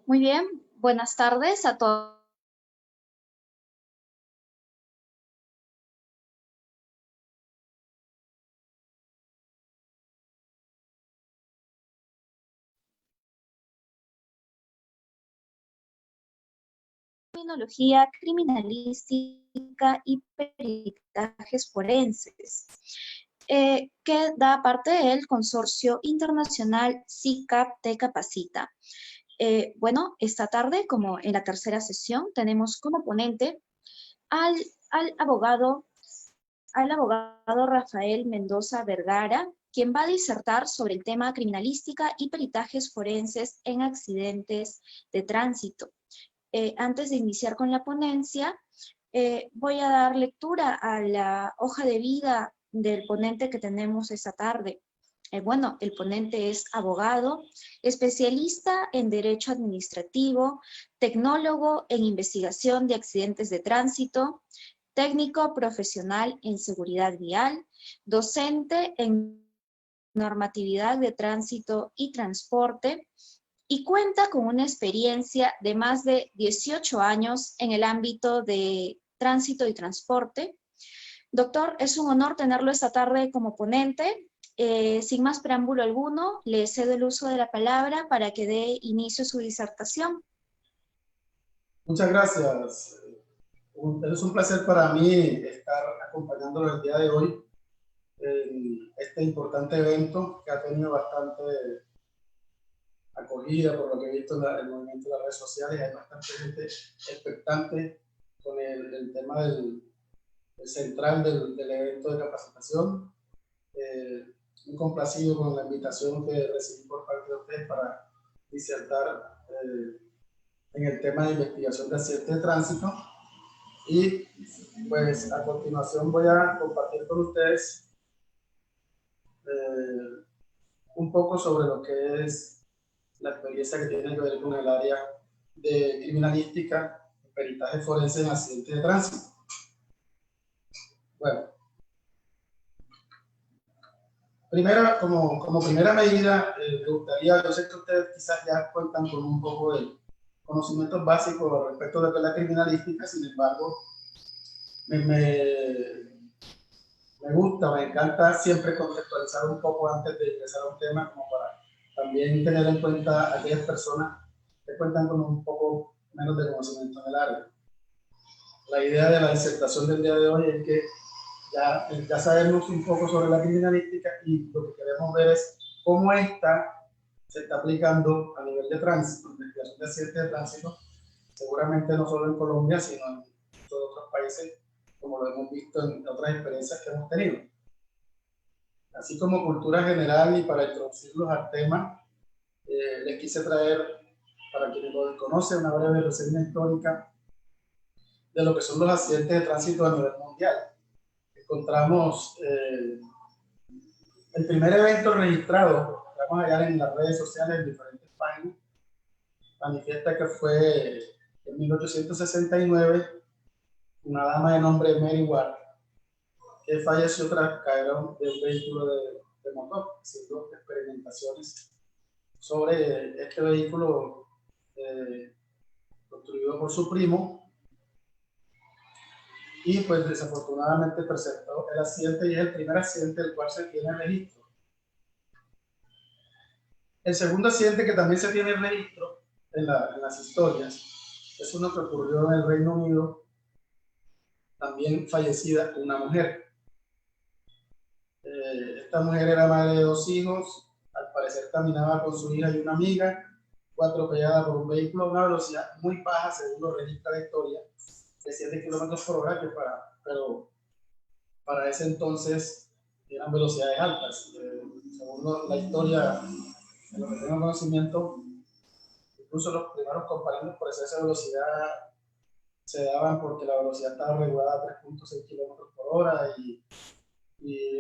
Muy bien, buenas tardes a todos. Criminología, criminalística y peritajes forenses, que da parte del consorcio internacional CICAP Te Capacita. Bueno, esta tarde, como en la tercera sesión, tenemos como ponente al, al abogado Rafael Mendoza Vergara, quien va a disertar sobre el tema criminalística y peritajes forenses en accidentes de tránsito. Antes de iniciar con la ponencia, voy a dar lectura a la hoja de vida del ponente que tenemos esta tarde. Bueno, el ponente es abogado, especialista en Derecho Administrativo, tecnólogo en investigación de accidentes de tránsito, técnico profesional en seguridad vial, docente en normatividad de tránsito y transporte, y cuenta con una experiencia de más de 18 años en el ámbito de tránsito y transporte. Doctor, es un honor tenerlo esta tarde como ponente. Sin más preámbulo alguno, le cedo el uso de la palabra para que dé inicio a su disertación. Muchas gracias. Es un placer para mí estar acompañándolo el día de hoy en este importante evento que ha tenido bastante acogida por lo que he visto en el movimiento de las redes sociales. Hay bastante gente expectante con el tema del central del evento de capacitación. Muy complacido con la invitación que recibí por parte de ustedes para disertar en el tema de investigación de accidentes de tránsito. Y pues a continuación voy a compartir con ustedes un poco sobre lo que es la experiencia que tiene que ver con el área de criminalística y peritaje forense en accidentes de tránsito. Bueno, como primera medida, me gustaría, yo sé que ustedes quizás ya cuentan con un poco de conocimientos básicos respecto de la criminalística, sin embargo, me gusta, me encanta siempre contextualizar un poco antes de ingresar a un tema, como para también tener en cuenta a aquellas personas que cuentan con un poco menos de conocimiento en el área. La idea de la disertación del día de hoy es que ya sabemos un poco sobre la criminalística y lo que queremos ver es cómo esta se está aplicando a nivel de tránsito, investigación de accidentes de tránsito, seguramente no solo en Colombia, sino en todos otros países, como lo hemos visto en otras experiencias que hemos tenido. Así como cultura general y para introducirlos al tema, les quise traer, para quienes lo desconocen, una breve reseña histórica de lo que son los accidentes de tránsito a nivel mundial. Encontramos el primer evento registrado, que vamos a hallar en las redes sociales en diferentes páginas, manifiesta que fue en 1869 una dama de nombre Mary Ward, que falleció tras caer de un vehículo de motor, haciendo experimentaciones sobre este vehículo construido por su primo, y pues desafortunadamente presentó el accidente, y es el primer accidente del cual se tiene registro. El segundo accidente que también se tiene registro en las historias es uno que ocurrió en el Reino Unido, también fallecida una mujer. Esta mujer era madre de 2 hijos, al parecer caminaba con su hija y una amiga, fue atropellada por un vehículo a una velocidad muy baja, según lo registra la historia, de 7 kilómetros por hora, pero para ese entonces eran velocidades altas. Según la historia, en lo que tengo conocimiento, incluso los primeros comparendos por exceso de velocidad se daban porque la velocidad estaba regulada a 3.6 kilómetros por hora y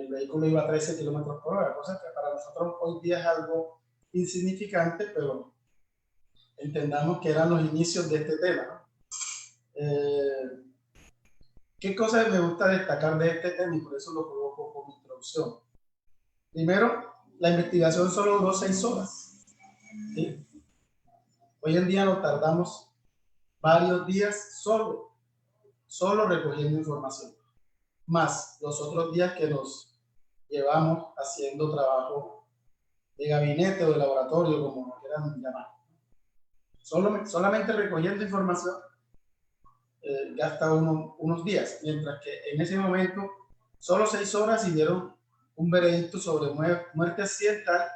el vehículo iba a 13 kilómetros por hora, cosa que para nosotros hoy día es algo insignificante, pero entendamos que eran los inicios de este tema, ¿no? ¿Qué cosas me gusta destacar de este tema? Y por eso lo coloco como introducción. Primero, la investigación solo duró 6 horas. ¿Sí? Hoy en día nos tardamos varios días solo recogiendo información, más los otros días que nos llevamos haciendo trabajo de gabinete o de laboratorio, como lo quieran llamar. Solamente recogiendo información gasta unos días, mientras que en ese momento solo 6 horas y dieron un veredicto sobre muerte accidental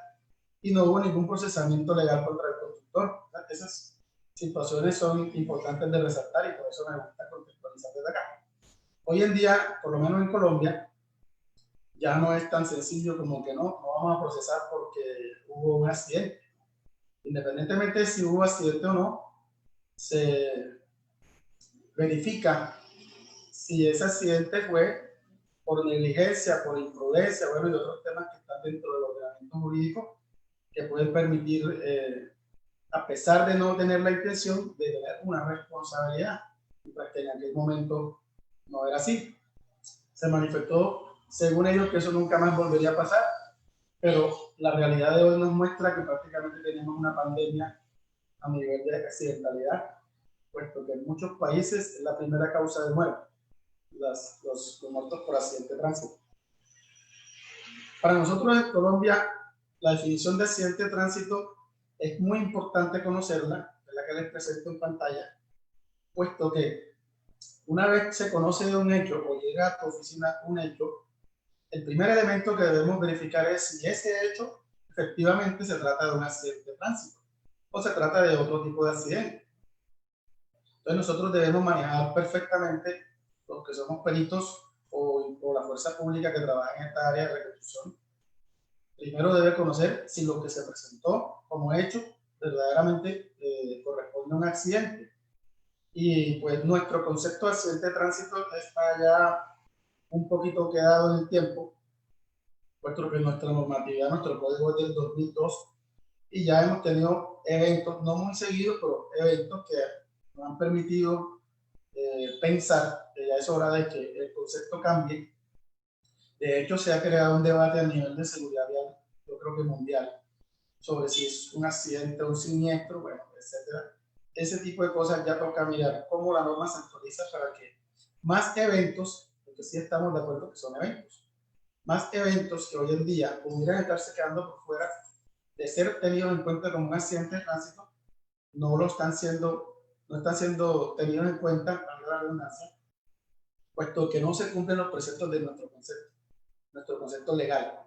y no hubo ningún procesamiento legal contra el conductor. Esas situaciones son importantes de resaltar y por eso me gusta contextualizar desde acá. Hoy en día, por lo menos en Colombia, ya no es tan sencillo como que no vamos a procesar porque hubo un accidente. Independientemente de si hubo accidente o no, se verifica si ese accidente fue por negligencia, por imprudencia, bueno, y otros temas que están dentro del ordenamiento jurídico que pueden permitir, a pesar de no tener la intención, de tener una responsabilidad, mientras que en aquel momento no era así. Se manifestó, según ellos, que eso nunca más volvería a pasar, pero la realidad de hoy nos muestra que prácticamente tenemos una pandemia a nivel de accidentalidad, puesto que en muchos países es la primera causa de muerte, los muertos por accidente de tránsito. Para nosotros en Colombia, la definición de accidente de tránsito es muy importante conocerla, es la que les presento en pantalla, puesto que una vez se conoce de un hecho o llega a tu oficina un hecho, el primer elemento que debemos verificar es si ese hecho efectivamente se trata de un accidente de tránsito o se trata de otro tipo de accidente. Entonces nosotros debemos manejar perfectamente, los que somos peritos o la fuerza pública que trabaja en esta área de reconstrucción, primero debe conocer si lo que se presentó como hecho verdaderamente corresponde a un accidente. Y pues nuestro concepto de accidente de tránsito está ya un poquito quedado en el tiempo, puesto que nuestra normatividad, nuestro código es del 2002 y ya hemos tenido eventos, no muy seguidos, pero eventos que nos han permitido pensar que ya es hora de que el concepto cambie. De hecho, se ha creado un debate a nivel de seguridad vial, yo creo que mundial, sobre si es un accidente o un siniestro, bueno, etcétera. Ese tipo de cosas ya toca mirar cómo la norma se actualiza para que más eventos, porque sí estamos de acuerdo que son eventos, más eventos que hoy en día pudieran estarse quedando por fuera de ser tenidos en cuenta como un accidente de tránsito, no están siendo tenidos en cuenta, a la redundancia, puesto que no se cumplen los preceptos de nuestro concepto legal,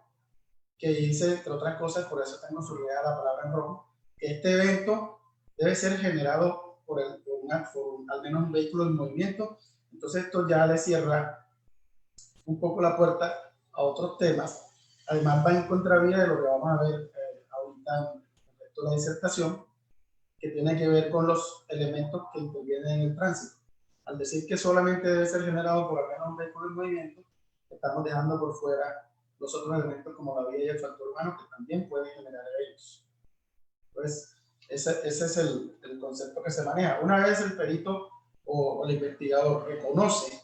que dice, entre otras cosas, por eso tengo subrayada la palabra en rojo, que este evento debe ser generado por al menos un vehículo en movimiento. Entonces esto ya le cierra un poco la puerta a otros temas. Además va en contravía de lo que vamos a ver ahorita en respecto a la disertación, que tiene que ver con los elementos que intervienen en el tránsito. Al decir que solamente debe ser generado por al menos un vehículo en movimiento, estamos dejando por fuera los otros elementos como la vía y el factor humano que también pueden generar eventos. Entonces, ese es el concepto que se maneja. Una vez el perito o el investigador reconoce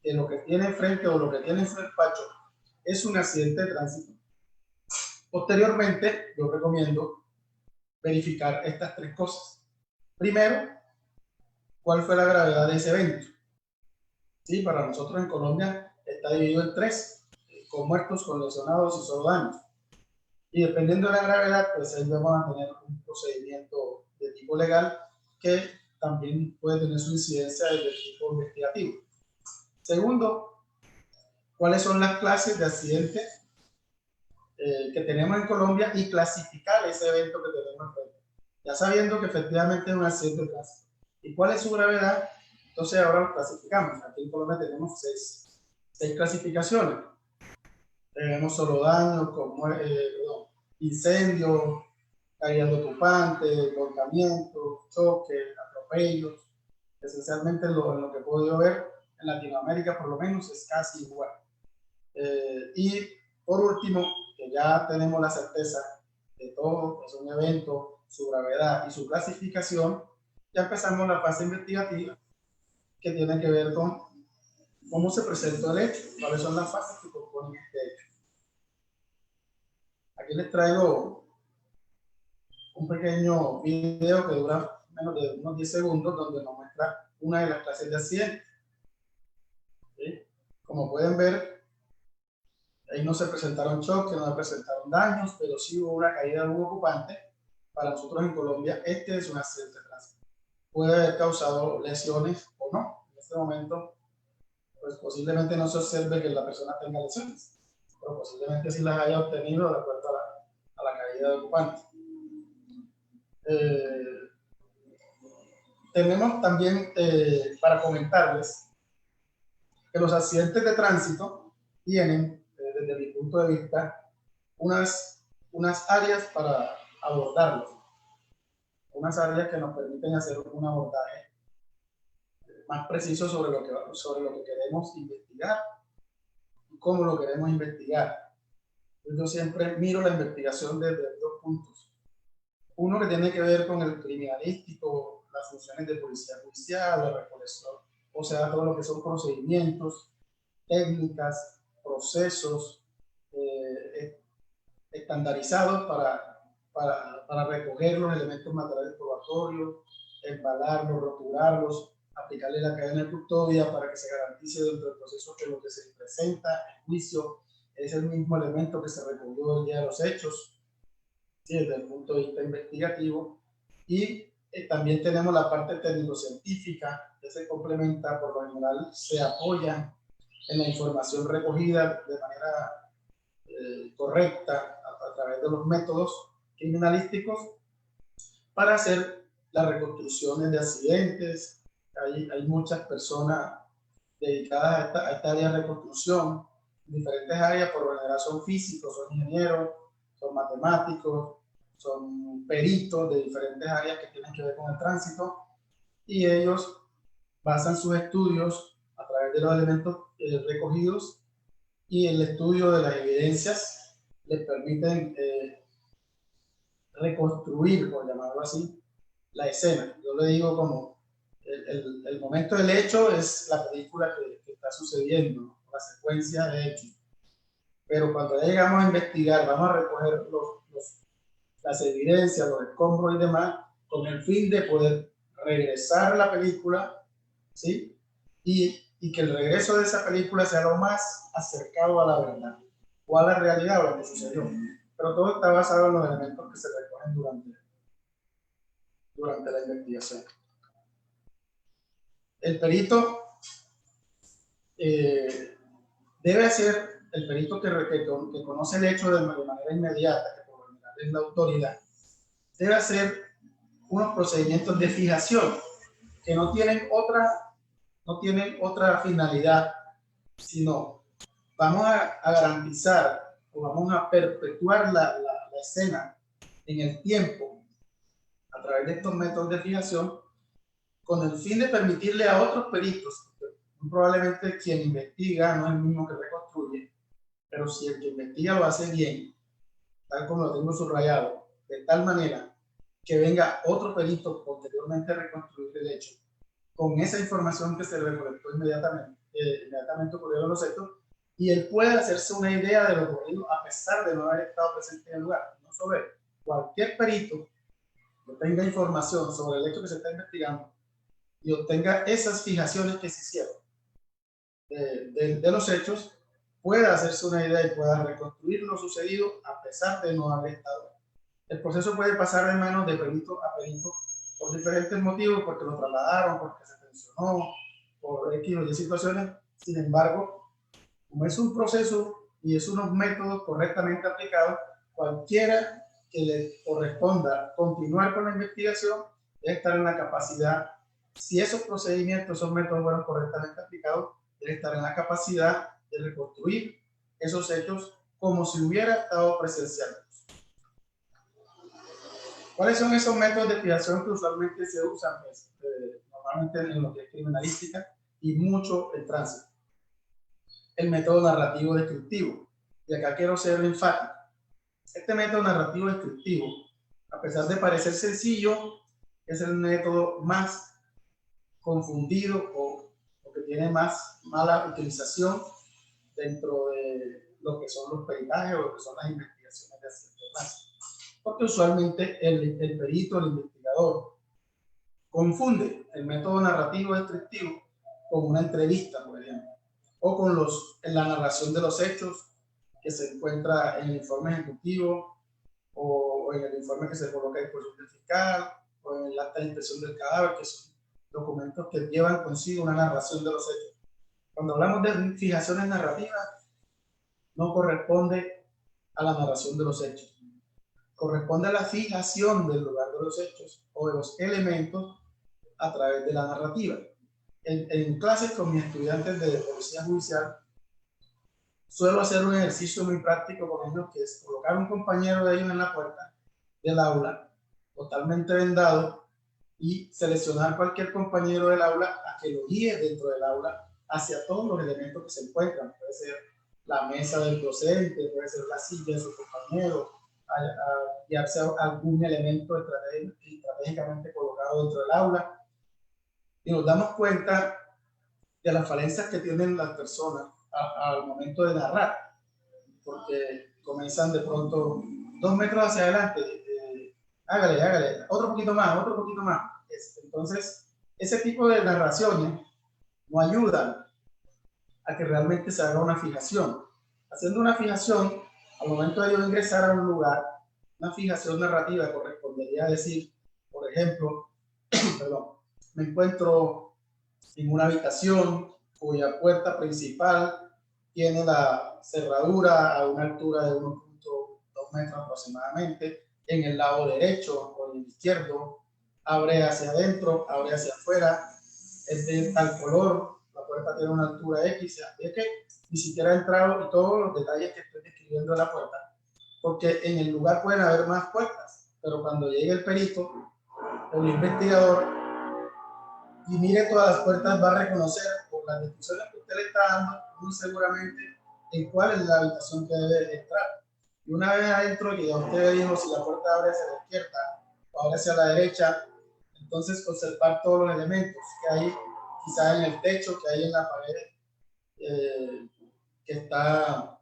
que lo que tiene enfrente o lo que tiene en su despacho es un accidente de tránsito, posteriormente yo recomiendo verificar estas 3 cosas. Primero, ¿cuál fue la gravedad de ese evento? Sí, para nosotros en Colombia está dividido en 3, con muertos, con lesionados y solo daños. Y dependiendo de la gravedad, pues ahí vamos a tener un procedimiento de tipo legal que también puede tener su incidencia de tipo investigativo. Segundo, ¿cuáles son las clases de accidentes que tenemos en Colombia y clasificar ese evento que tenemos enfrente? Ya sabiendo que efectivamente es un accidente de tránsito. ¿Y cuál es su gravedad? Entonces ahora lo clasificamos. Aquí en Colombia tenemos 6 clasificaciones. Tenemos solo daños, como incendios, caída de ocupante, volcamientos, choques, atropellos. Esencialmente en lo que he podido ver en Latinoamérica por lo menos es casi igual. Y por último, que ya tenemos la certeza de todo, que es un evento, su gravedad y su clasificación, ya empezamos la fase investigativa que tiene que ver con cómo se presentó el hecho, cuáles son las fases que componen este hecho. Aquí les traigo un pequeño video que dura menos de unos 10 segundos donde nos muestra una de las clases de accidentes. ¿Sí? Como pueden ver, ahí no se presentaron choques, no se presentaron daños, pero sí hubo una caída de un ocupante. Para nosotros en Colombia, este es un accidente de tránsito. Puede haber causado lesiones o no. En este momento, pues posiblemente no se observe que la persona tenga lesiones, pero posiblemente sí las haya obtenido de acuerdo a la caída de ocupante. Tenemos también para comentarles que los accidentes de tránsito tienen, desde mi punto de vista, unas áreas para abordarlos, unas áreas que nos permiten hacer un abordaje más preciso sobre lo que queremos investigar y cómo lo queremos investigar. Yo siempre miro la investigación desde dos puntos. Uno que tiene que ver con el criminalístico, las funciones de policía judicial, la recolección, o sea, todo lo que son procedimientos, técnicas, procesos estandarizados para recoger los elementos materiales probatorios, embalarlos, roturarlos, aplicarle la cadena de custodia para que se garantice dentro del proceso que lo que se presenta en juicio es el mismo elemento que se recogió el día de los hechos, ¿sí? Desde el punto de vista investigativo. Y también tenemos la parte técnico-científica que se complementa, por lo general se apoya en la información recogida de manera correcta a través de los métodos criminalísticos para hacer las reconstrucciones de accidentes. Hay muchas personas dedicadas a esta área de reconstrucción, en diferentes áreas. Por lo general son físicos, son ingenieros, son matemáticos, son peritos de diferentes áreas que tienen que ver con el tránsito, y ellos basan sus estudios a través de los elementos recogidos y el estudio de las evidencias les permiten reconstruir, por llamarlo así, la escena. Yo le digo como el momento del hecho es la película que está sucediendo, ¿no? La secuencia de hechos. Pero cuando ya llegamos a investigar, vamos a recoger las evidencias, los escombros y demás, con el fin de poder regresar la película, ¿sí? Y que el regreso de esa película sea lo más acercado a la verdad, o a la realidad, o a lo que sucedió. Pero todo está basado en los elementos que se recogen durante la investigación. El perito debe ser el perito que conoce el hecho de manera inmediata, que por lo general es la autoridad, debe hacer unos procedimientos de fijación que no tienen otra finalidad, sino vamos a garantizar o vamos a perpetuar la escena en el tiempo a través de estos métodos de fijación, con el fin de permitirle a otros peritos, probablemente quien investiga no es el mismo que reconstruye, pero si el que investiga lo hace bien, tal como lo tengo subrayado, de tal manera que venga otro perito posteriormente a reconstruir el hecho, con esa información que se recolectó inmediatamente ocurrieron los hechos, y él puede hacerse una idea de lo ocurrido a pesar de no haber estado presente en el lugar. No sobre cualquier perito que tenga información sobre el hecho que se está investigando y obtenga esas fijaciones que se hicieron de los hechos, pueda hacerse una idea y pueda reconstruir lo sucedido a pesar de no haber estado. El proceso puede pasar de manos de perito a perito por diferentes motivos, porque lo trasladaron, porque se tensionó, por X o Y situaciones. Sin embargo, como es un proceso y es unos métodos correctamente aplicados, cualquiera que le corresponda continuar con la investigación debe estar en la capacidad, si esos procedimientos, esos métodos fueron correctamente aplicados, debe estar en la capacidad de reconstruir esos hechos como si hubiera estado presencial. ¿Cuáles son esos métodos de fijación que usualmente se usan? Pues, normalmente en lo que es criminalística y mucho en tránsito. El método narrativo descriptivo. Y acá quiero ser enfático. Este método narrativo descriptivo, a pesar de parecer sencillo, es el método más confundido o que tiene más mala utilización dentro de lo que son los peritajes o lo que son las investigaciones de tránsito. porque usualmente el perito, el investigador, confunde el método narrativo descriptivo con una entrevista, por ejemplo, o con la narración de los hechos que se encuentra en el informe ejecutivo o en el informe que se coloca en el fiscal o en el acta de inspección del cadáver, que son documentos que llevan consigo una narración de los hechos. Cuando hablamos de fijaciones narrativas, no corresponde a la narración de los hechos. Corresponde a la fijación del lugar de los hechos o de los elementos a través de la narrativa. En clases con mis estudiantes de policía judicial, suelo hacer un ejercicio muy práctico con ellos, que es colocar un compañero de ellos en la puerta del aula, totalmente vendado, y seleccionar cualquier compañero del aula a que lo guíe dentro del aula hacia todos los elementos que se encuentran. Puede ser la mesa del docente, puede ser la silla de su compañero, a guiarse a algún elemento estratégicamente colocado dentro del aula. Y nos damos cuenta de las falencias que tienen las personas al momento de narrar, porque comienzan de pronto 2 metros hacia adelante, hágale, otro poquito más. Entonces, ese tipo de narraciones no ayudan a que realmente se haga una fijación. Haciendo una fijación, al momento de yo ingresar a un lugar, una fijación narrativa correspondería a decir, por ejemplo, perdón, me encuentro en una habitación cuya puerta principal tiene la cerradura a una altura de 1.2 metros aproximadamente, en el lado derecho o en el izquierdo, abre hacia adentro, abre hacia afuera, es de tal color, la puerta tiene una altura X, es que ni siquiera he entrado y todos los detalles que estoy describiendo de la puerta, porque en el lugar pueden haber más puertas, pero cuando llegue el perito o el investigador y mire todas las puertas, va a reconocer por las descripciones que usted le está dando muy seguramente en cuál es la habitación que debe entrar. Y una vez adentro, que ya usted dijo si la puerta abre hacia la izquierda o abre hacia la derecha, entonces observar todos los elementos que hay quizás en el techo, que hay en la pared que está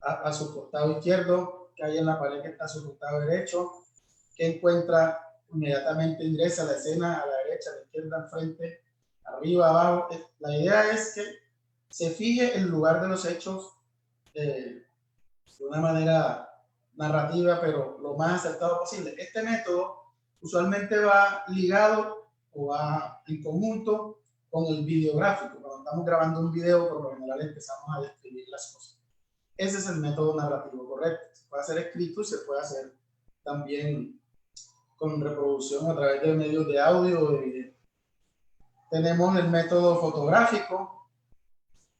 a su costado izquierdo, que hay en la pared que está a su costado derecho, que encuentra inmediatamente ingresa a la escena, a la derecha, a la izquierda, al frente, arriba, abajo. La idea es que se fije el lugar de los hechos de una manera narrativa, pero lo más acertado posible. Este método usualmente va ligado o va en conjunto con el videográfico. Cuando estamos grabando un video, por lo general empezamos a describir las cosas. Ese es el método narrativo correcto. Se puede hacer escrito y se puede hacer también con reproducción a través de medios de audio o de video. Tenemos el método fotográfico,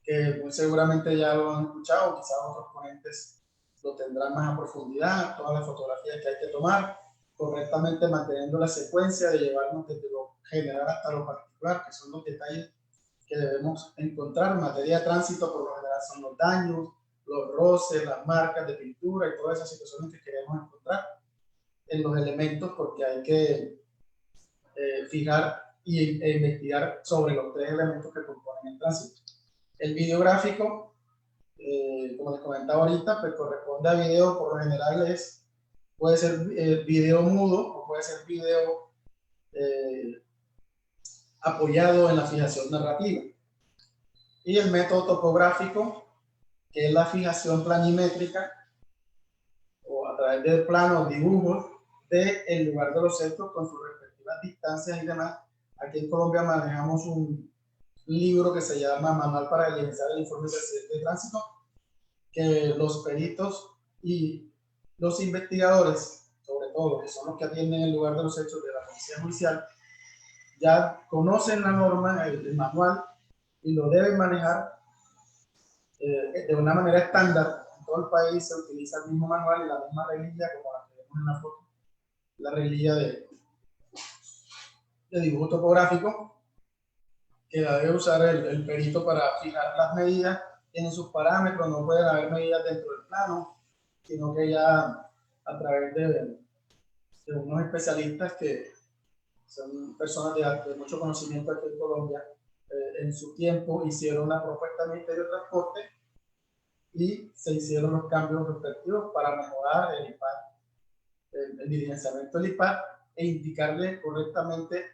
que muy seguramente ya lo han escuchado, quizás otros ponentes lo tendrán más a profundidad, todas las fotografías que hay que tomar, correctamente manteniendo la secuencia de llevarnos desde lo general hasta lo particular, que son los detalles que debemos encontrar. En materia de tránsito, por lo general son los daños, los roces, las marcas de pintura y todas esas situaciones que queremos encontrar en los elementos, porque hay que fijar e investigar sobre los 3 elementos que componen el tránsito. El videográfico, como les comentaba ahorita, pues corresponde a video, por lo general puede ser video mudo o puede ser video apoyado en la fijación narrativa. Y el método topográfico, que es la fijación planimétrica o a través del plano o dibujos del lugar de los hechos con sus respectivas distancias y demás. Aquí en Colombia manejamos un libro que se llama Manual para diligenciar el informe de accidente de tránsito, que los peritos y los investigadores, sobre todo, que son los que atienden el lugar de los hechos de la policía judicial, ya conocen la norma, el manual, y lo deben manejar de una manera estándar. En todo el país se utiliza el mismo manual y la misma reglilla, como la que vemos en la foto, la reglilla de dibujo topográfico, que la debe usar el perito para fijar las medidas. Tienen sus parámetros, no pueden haber medidas dentro del plano, sino que ya a través de unos especialistas que son personas de mucho conocimiento aquí en Colombia, en su tiempo hicieron una propuesta al Ministerio de Transporte y se hicieron los cambios respectivos para mejorar el impacto el diligenciamiento del IPAD e indicarle correctamente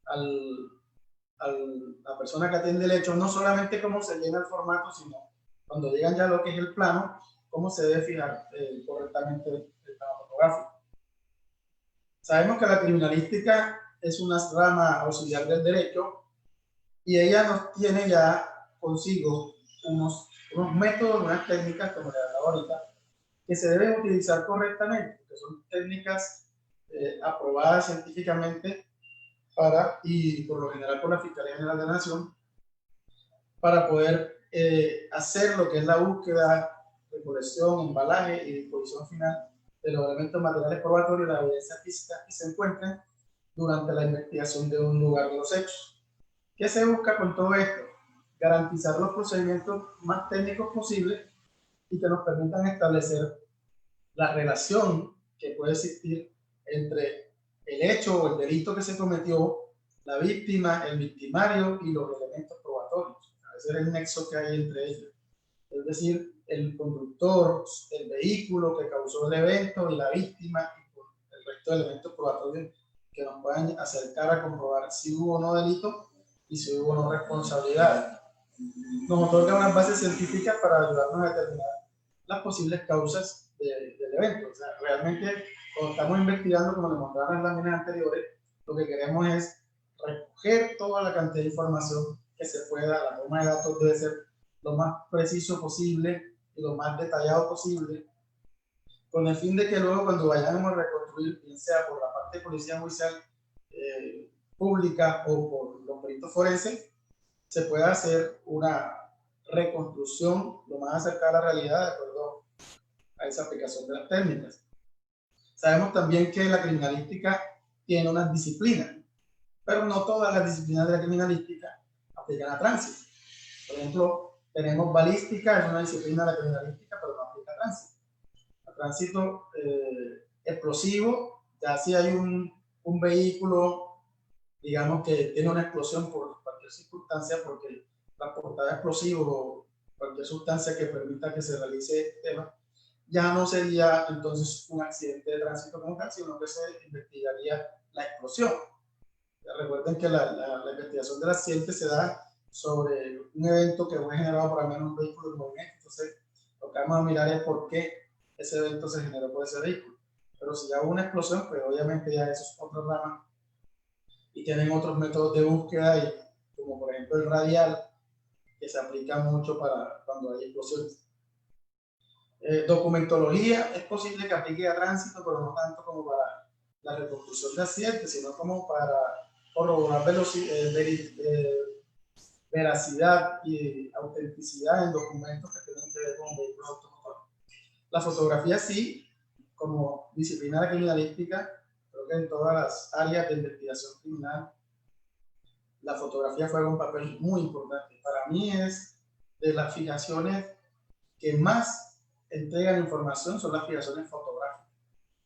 a la persona que atiende el hecho, no solamente cómo se llena el formato, sino cuando digan ya lo que es el plano, cómo se debe fijar correctamente el plano fotográfico. Sabemos que la criminalística es una rama auxiliar del derecho y ella nos tiene ya consigo unos métodos, unas técnicas, como le hablaba ahorita, que se deben utilizar correctamente, que son técnicas aprobadas científicamente y por lo general por la Fiscalía General de la Nación, para poder hacer lo que es la búsqueda, recolección, embalaje y disposición final de los elementos materiales probatorios y la evidencia física que se encuentren durante la investigación de un lugar de los hechos. ¿Qué se busca con todo esto? Garantizar los procedimientos más técnicos posibles y que nos permitan establecer la relación que puede existir entre el hecho o el delito que se cometió, la víctima, el victimario y los elementos probatorios. Ese es el nexo que hay entre ellos. Es decir, el conductor, el vehículo que causó el evento y la víctima y el resto de elementos probatorios que nos puedan acercar a comprobar si hubo o no delito y si hubo o no responsabilidad. Nos otorga unas bases científicas para ayudarnos a determinar las posibles causas del evento. O sea, realmente, cuando estamos investigando, como le mostraron en las láminas anteriores, lo que queremos es recoger toda la cantidad de información que se pueda. La toma de datos debe ser lo más preciso posible y lo más detallado posible, con el fin de que luego, cuando vayamos a reconstruir, bien sea por la parte de policía judicial pública o por los peritos forenses, se pueda hacer una reconstrucción lo más acercada a la realidad de acuerdo a esa aplicación de las técnicas. Sabemos también que la criminalística tiene unas disciplinas, pero no todas las disciplinas de la criminalística aplican a tránsito. Por ejemplo, tenemos balística, es una disciplina de la criminalística, pero no aplica a tránsito. A tránsito explosivo, ya si hay un vehículo, digamos, que tiene una explosión por cualquier circunstancia, porque transportar explosivos o cualquier sustancia que permita que se realice este tema, ya no sería entonces un accidente de tránsito como tal, sino que se investigaría la explosión. Ya recuerden que la investigación del accidente se da sobre un evento que fue generado por al menos un vehículo en movimiento. Entonces, lo que vamos a mirar es por qué ese evento se generó por ese vehículo. Pero si ya hubo una explosión, pues obviamente ya eso es otra rama y tienen otros métodos de búsqueda, como por ejemplo el radial, que se aplica mucho para cuando hay explosiones. Documentología es posible que aplique a tránsito, pero no tanto como para la reconstrucción de accidentes, sino como para corroborar veracidad y autenticidad en documentos que tienen que ver con vehículos automotores. La fotografía sí, como disciplina criminalística, creo que en todas las áreas de investigación criminal, la fotografía juega un papel muy importante. Para mí es de las fijaciones que más entregan información, son las fijaciones fotográficas.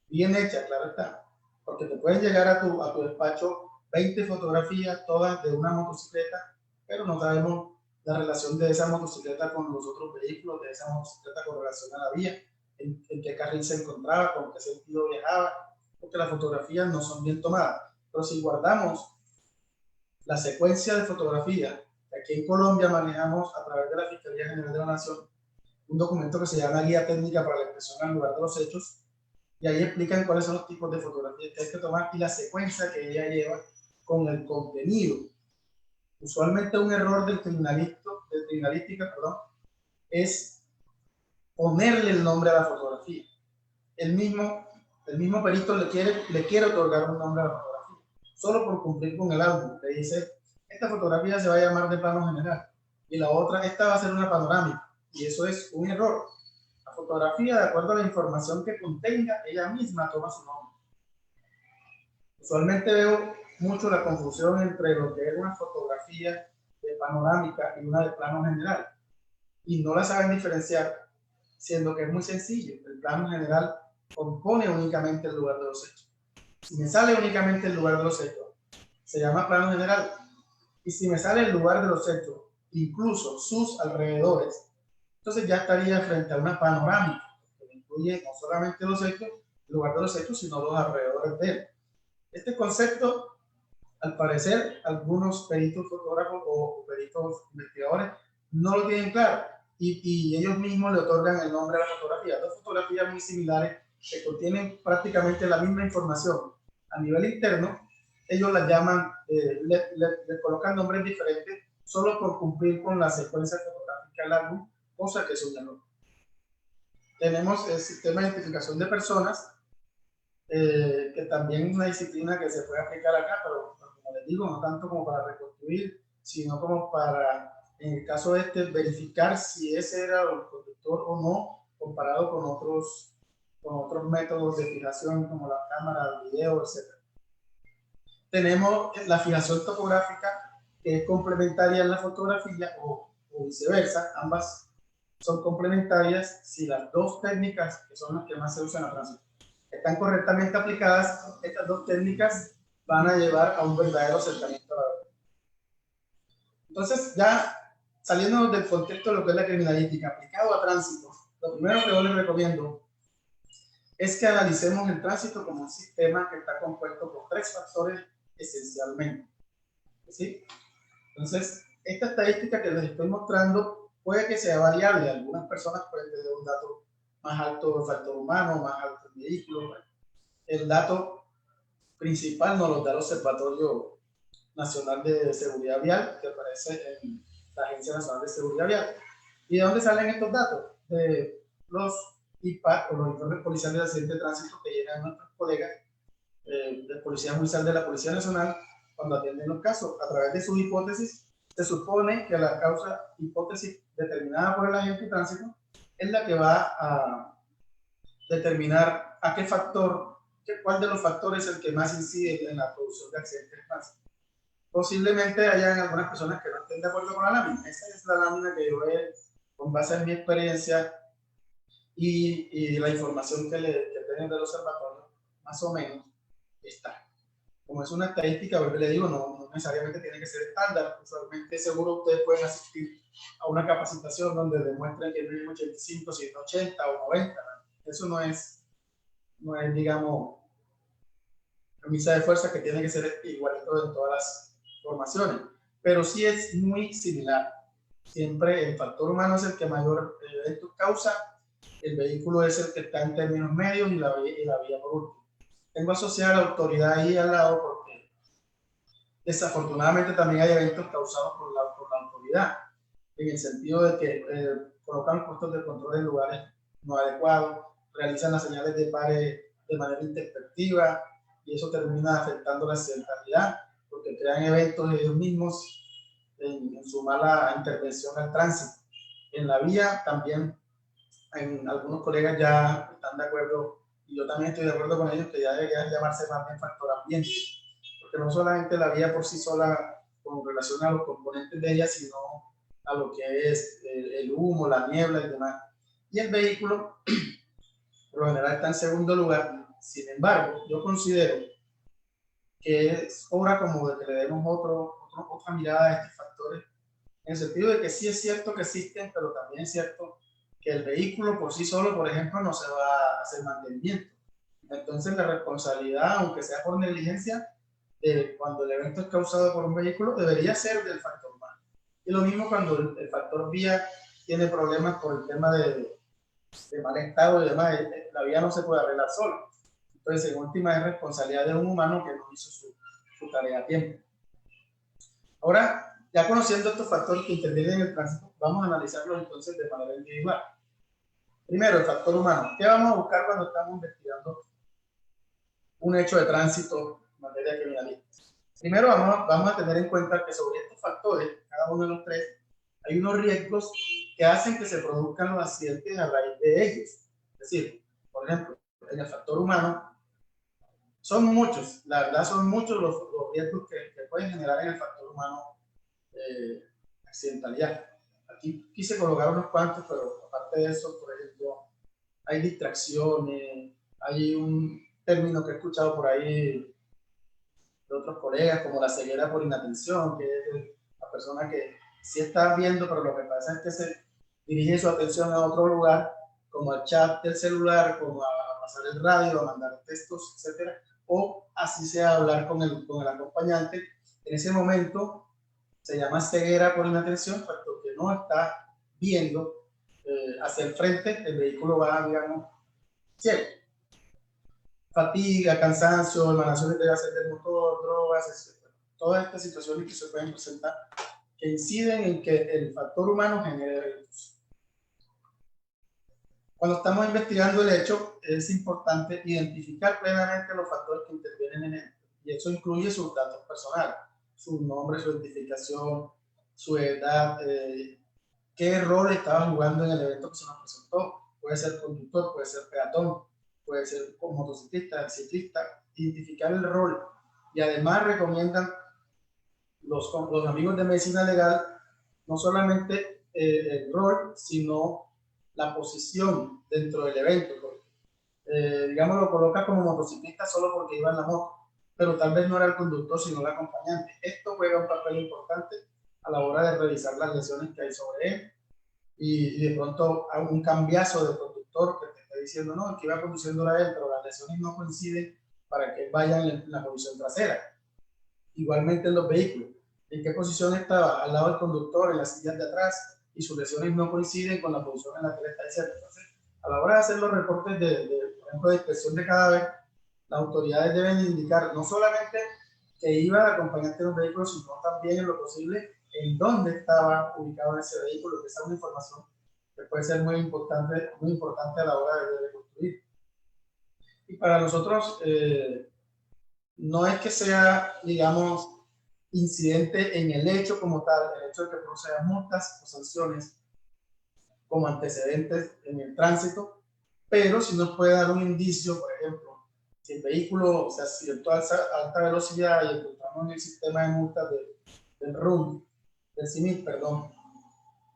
Bien hechas, claro está, porque te pueden llegar a tu despacho 20 fotografías, todas de una motocicleta, pero no sabemos la relación de esa motocicleta con los otros vehículos, de esa motocicleta con relación a la vía, en qué carril se encontraba, con qué sentido viajaba, porque las fotografías no son bien tomadas. Pero si guardamos la secuencia de fotografía que aquí en Colombia manejamos a través de la Fiscalía General de la Nación, un documento que se llama Guía Técnica para la Expresión al Lugar de los Hechos, y ahí explican cuáles son los tipos de fotografías que hay que tomar y la secuencia que ella lleva con el contenido. Usualmente un error del criminalística, es ponerle el nombre a la fotografía. El mismo perito le quiere otorgar un nombre a la fotografía, solo por cumplir con el álbum. Le dice, esta fotografía se va a llamar de plano general, y la otra, esta va a ser una panorámica, y eso es un error. La fotografía, de acuerdo a la información que contenga, ella misma toma su nombre. Usualmente veo mucho la confusión entre lo que es una fotografía de panorámica y una de plano general, y no la saben diferenciar, siendo que es muy sencillo. El plano general compone únicamente el lugar de los hechos. Si me sale únicamente el lugar de los hechos, se llama plano general, y si me sale el lugar de los hechos, incluso sus alrededores, entonces ya estaría frente a una panorámica, que incluye no solamente los hechos, el lugar de los hechos, sino los alrededores de él. Este concepto, al parecer, algunos peritos fotógrafos o peritos investigadores no lo tienen claro y ellos mismos le otorgan el nombre a la fotografía. Dos fotografías muy similares que contienen prácticamente la misma información a nivel interno, ellos las llaman, le colocan nombres diferentes solo por cumplir con la secuencia fotográfica del álbum, cosa que es un error. Tenemos el sistema de identificación de personas, que también es una disciplina que se puede aplicar acá, pero como les digo, no tanto como para reconstruir, sino como para, en el caso este, verificar si ese era el conductor o no, comparado con otros métodos de fijación como la cámara, el video, etc. Tenemos la fijación topográfica, que es complementaria en la fotografía o viceversa, ambas son complementarias si las dos técnicas, que son las que más se usan en la tránsito, están correctamente aplicadas. Estas dos técnicas van a llevar a un verdadero acercamiento a la verdad. Entonces, ya saliendo del contexto de lo que es la criminalística aplicado a tránsito, lo primero que yo les recomiendo es que analicemos el tránsito como un sistema que está compuesto por tres factores esencialmente. ¿Sí? Entonces, esta estadística que les estoy mostrando puede que sea variable. Algunas personas pueden tener un dato más alto del factor humano, más alto el vehículo. El dato principal nos lo da el Observatorio Nacional de Seguridad Vial, que aparece en la Agencia Nacional de Seguridad Vial. ¿Y de dónde salen estos datos? De los IPAC, o los informes policiales de accidente de tránsito que llegan a nuestros colegas de Policía Judicial de la Policía Nacional cuando atienden los casos. A través de sus hipótesis, se supone que la causa hipótesis determinada por el agente de tránsito es la que va a determinar a qué factor, cuál de los factores es el que más incide en la producción de accidentes de tránsito. Posiblemente hayan algunas personas que no estén de acuerdo con la lámina. Esa es la lámina que yo he, con base en mi experiencia y la información que tienen del observatorio, más o menos está. Como es una estadística, le digo, no necesariamente tiene que ser estándar. Usualmente seguro ustedes pueden asistir a una capacitación donde demuestren que el mínimo 85, 180 o 90. Eso no es, digamos, camisa de fuerza que tiene que ser igualito en todas las formaciones, pero sí es muy similar. Siempre el factor humano es el que mayor eventos causa, el vehículo es el que está en términos medios y la vía por último. Tengo asociada la autoridad ahí al lado porque desafortunadamente también hay eventos causados por la autoridad, en el sentido de que colocan puestos de control en lugares no adecuados, realizan las señales de pare de manera intempestiva y eso termina afectando la accidentalidad porque crean eventos ellos mismos en su mala intervención al tránsito. En la vía también algunos colegas ya están de acuerdo y yo también estoy de acuerdo con ellos que ya debería llamarse más bien factor ambiente, porque no solamente la vía por sí sola con relación a los componentes de ella, sino a lo que es el humo, la niebla y demás. Y el vehículo, por lo general, está en segundo lugar. Sin embargo, yo considero que es hora como de que le demos otra mirada a estos factores, en el sentido de que sí es cierto que existen, pero también es cierto que el vehículo por sí solo, por ejemplo, no se va a hacer mantenimiento. Entonces, la responsabilidad, aunque sea por negligencia, cuando el evento es causado por un vehículo, debería ser del factor humano. Y lo mismo cuando el factor vía tiene problemas por el tema de mal estado y demás, la vía no se puede arreglar solo. Entonces, en última, es responsabilidad de un humano que no hizo su tarea a tiempo. Ahora, ya conociendo estos factores que intervienen en el tránsito, vamos a analizarlos entonces de manera individual. Primero, el factor humano. ¿Qué vamos a buscar cuando estamos investigando un hecho de tránsito en materia criminalística? Primero, vamos a tener en cuenta que sobre estos factores, cada uno de los tres, hay unos riesgos que hacen que se produzcan los accidentes a raíz de ellos. Es decir, por ejemplo, en el factor humano, son muchos, la verdad son muchos los riesgos que pueden generar en el factor humano accidentalidad. Aquí quise colocar unos cuantos, pero aparte de eso, por ejemplo, hay distracciones, hay un término que he escuchado por ahí de otros colegas, como la ceguera por inatención, que es la persona que sí está viendo, pero lo que pasa es que se dirige su atención a otro lugar, como al chat del celular, como a pasar el radio, a mandar textos, etcétera, o así sea hablar con el acompañante. En ese momento se llama ceguera por inatención, puesto que no está viendo hacia el frente, el vehículo va, digamos, ciego. Fatiga, cansancio, emanaciones de gases del motor, drogas, etc. Todas estas situaciones que se pueden presentar que inciden en que el factor humano genere eventos. Cuando estamos investigando el hecho, es importante identificar plenamente los factores que intervienen en él, y eso incluye sus datos personales, su nombre, su identificación, su edad, qué rol estaba jugando en el evento que se nos presentó. Puede ser conductor, puede ser peatón, puede ser motociclista, ciclista, identificar el rol. Y además recomiendan los amigos de medicina legal no solamente el rol, sino la posición dentro del evento. Digamos, lo coloca como motociclista solo porque iba en la moto, pero tal vez no era el conductor, sino el acompañante. Esto juega un papel importante a la hora de revisar las lesiones que hay sobre él, y de pronto hay un cambiazo de conductor que te está diciendo, no, el que iba conduciendo era él, pero las lesiones no coinciden para que él vaya en la posición trasera. Igualmente en los vehículos, en qué posición estaba al lado del conductor, en las sillas de atrás, y sus lesiones no coinciden con la posición en la que él está, etc. Entonces, a la hora de hacer los reportes por ejemplo, de inspección de cadáver, las autoridades deben indicar no solamente que iba el acompañante de un vehículo, sino también en lo posible en dónde estaba ubicado ese vehículo, que esa es una información que puede ser muy importante a la hora de construir. Y para nosotros, no es que sea, digamos, incidente en el hecho como tal, el hecho de que procedan multas o sanciones como antecedentes en el tránsito, pero sí nos puede dar un indicio, por ejemplo, si el vehículo se accidentó a alta velocidad y encontramos en el sistema de multas del RUM, del CIMIC, perdón,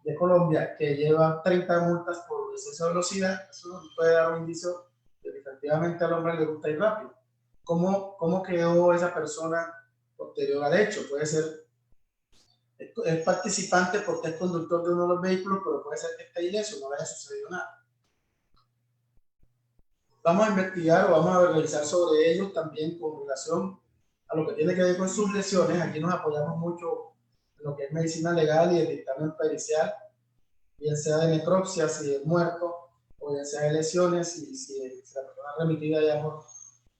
de Colombia, que lleva 30 multas por exceso de velocidad, eso nos puede dar un indicio de que efectivamente al hombre le gusta ir rápido. ¿Cómo quedó esa persona posterior al hecho? Puede ser, es participante porque es conductor de uno de los vehículos, pero puede ser que esté ileso, no le haya sucedido nada. Vamos a investigar o vamos a revisar sobre ellos también con relación a lo que tiene que ver con sus lesiones. Aquí nos apoyamos mucho en lo que es medicina legal y el dictamen pericial, bien sea de necropsia, si es muerto, o bien sea de lesiones, si la persona remitida ya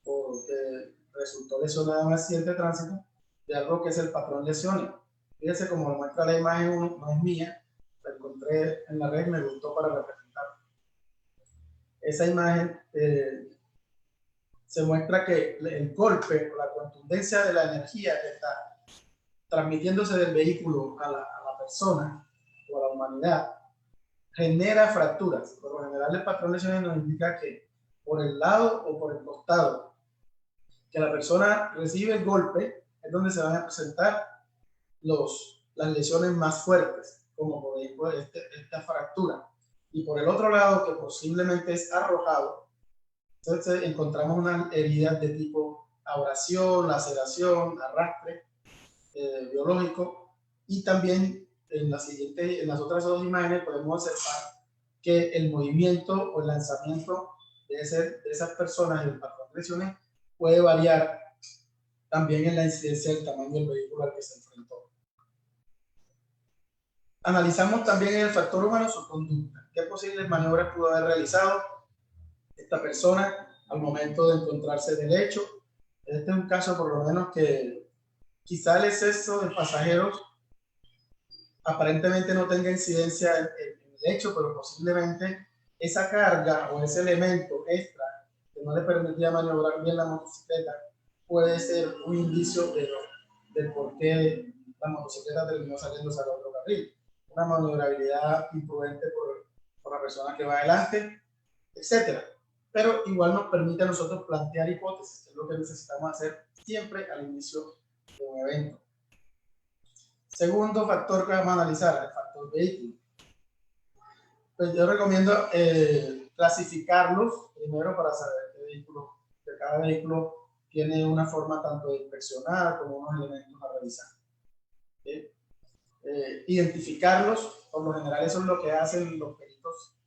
porque resultó lesionada en un accidente de tránsito, de algo que es el patrón lesiones. Fíjense, como lo muestra la imagen 1, no es mía, la encontré en la red, me gustó para representar. Esa imagen se muestra que el golpe, la contundencia de la energía que está transmitiéndose del vehículo a la persona o a la humanidad, genera fracturas. Por lo general, el patrón lesiones nos indica que por el lado o por el costado que la persona recibe el golpe es donde se van a presentar las lesiones más fuertes, como por ejemplo esta fractura. Y por el otro lado, que posiblemente es arrojado, entonces encontramos unas heridas de tipo abrasión, laceración, arrastre biológico, y también en las otras dos imágenes podemos observar que el movimiento o el lanzamiento de esas personas y el patrón de lesiones puede variar también en la incidencia del tamaño del vehículo al que se enfrentó. Analizamos también en el factor humano su conducta. ¿Qué posibles maniobras pudo haber realizado esta persona al momento de encontrarse en el hecho? Este es un caso por lo menos que quizá el exceso de pasajeros aparentemente no tenga incidencia en el hecho, pero posiblemente esa carga o ese elemento extra que no le permitía maniobrar bien la motocicleta puede ser un indicio de por qué la motocicleta terminó saliéndose al otro carril. Una maniobrabilidad imprudente por la persona que va adelante, etc. Pero igual nos permite a nosotros plantear hipótesis, que es lo que necesitamos hacer siempre al inicio de un evento. Segundo factor que vamos a analizar, el factor vehículo. Pues yo recomiendo clasificarlos primero para saber que cada vehículo tiene una forma tanto de inspeccionar como unos elementos a revisar. ¿Sí? Identificarlos, por lo general eso es lo que hacen los peritos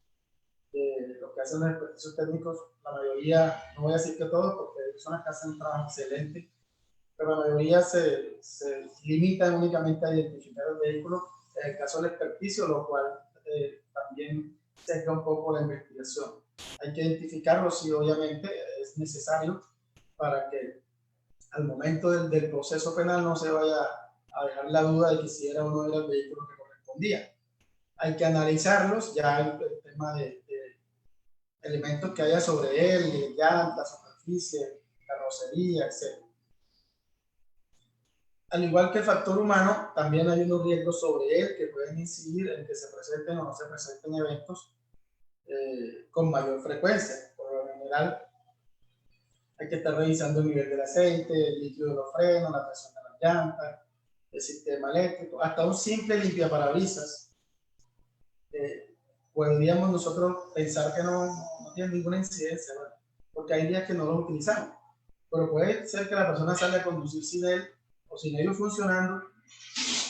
lo que hacen los expertos técnicos, la mayoría, no voy a decir que todos, porque hay personas que hacen un trabajo excelente, pero la mayoría se limitan únicamente a identificar el vehículo en el caso del experticio, lo cual también sesga un poco la investigación. Hay que identificarlo, sí, obviamente es necesario para que al momento del proceso penal no se vaya a dejar la duda de que si era o no era el vehículo que correspondía. Hay que analizarlos, ya el tema de elementos que haya sobre él, llantas, superficie, carrocería, etc. Al igual que el factor humano, también hay unos riesgos sobre él que pueden incidir en que se presenten o no se presenten eventos con mayor frecuencia. Por lo general, hay que estar revisando el nivel del aceite, el líquido de los frenos, la presión de las llantas, el sistema eléctrico, hasta un simple limpiaparabrisas. Podríamos nosotros pensar que no tiene ninguna incidencia, ¿verdad? Porque hay días que no lo utilizamos, pero puede ser que la persona salga a conducir sin él o sin ellos funcionando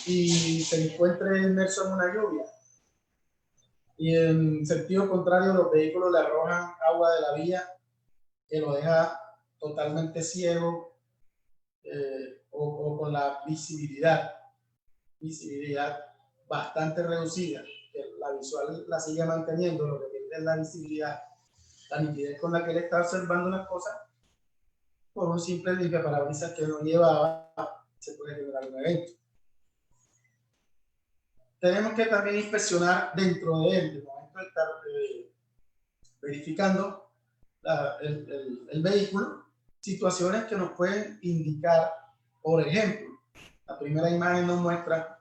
y se encuentre inmerso en una lluvia y en sentido contrario los vehículos le arrojan agua de la vía que lo deja totalmente ciego o con la visibilidad bastante reducida, que la visual la sigue manteniendo, lo que pierde es la visibilidad, la nitidez con la que él está observando las cosas, por un simple limpiaparabrisas que no llevaba, se puede generar un evento. Tenemos que también inspeccionar dentro de él, de momento de estar verificando el vehículo, situaciones que nos pueden indicar, por ejemplo, la primera imagen nos muestra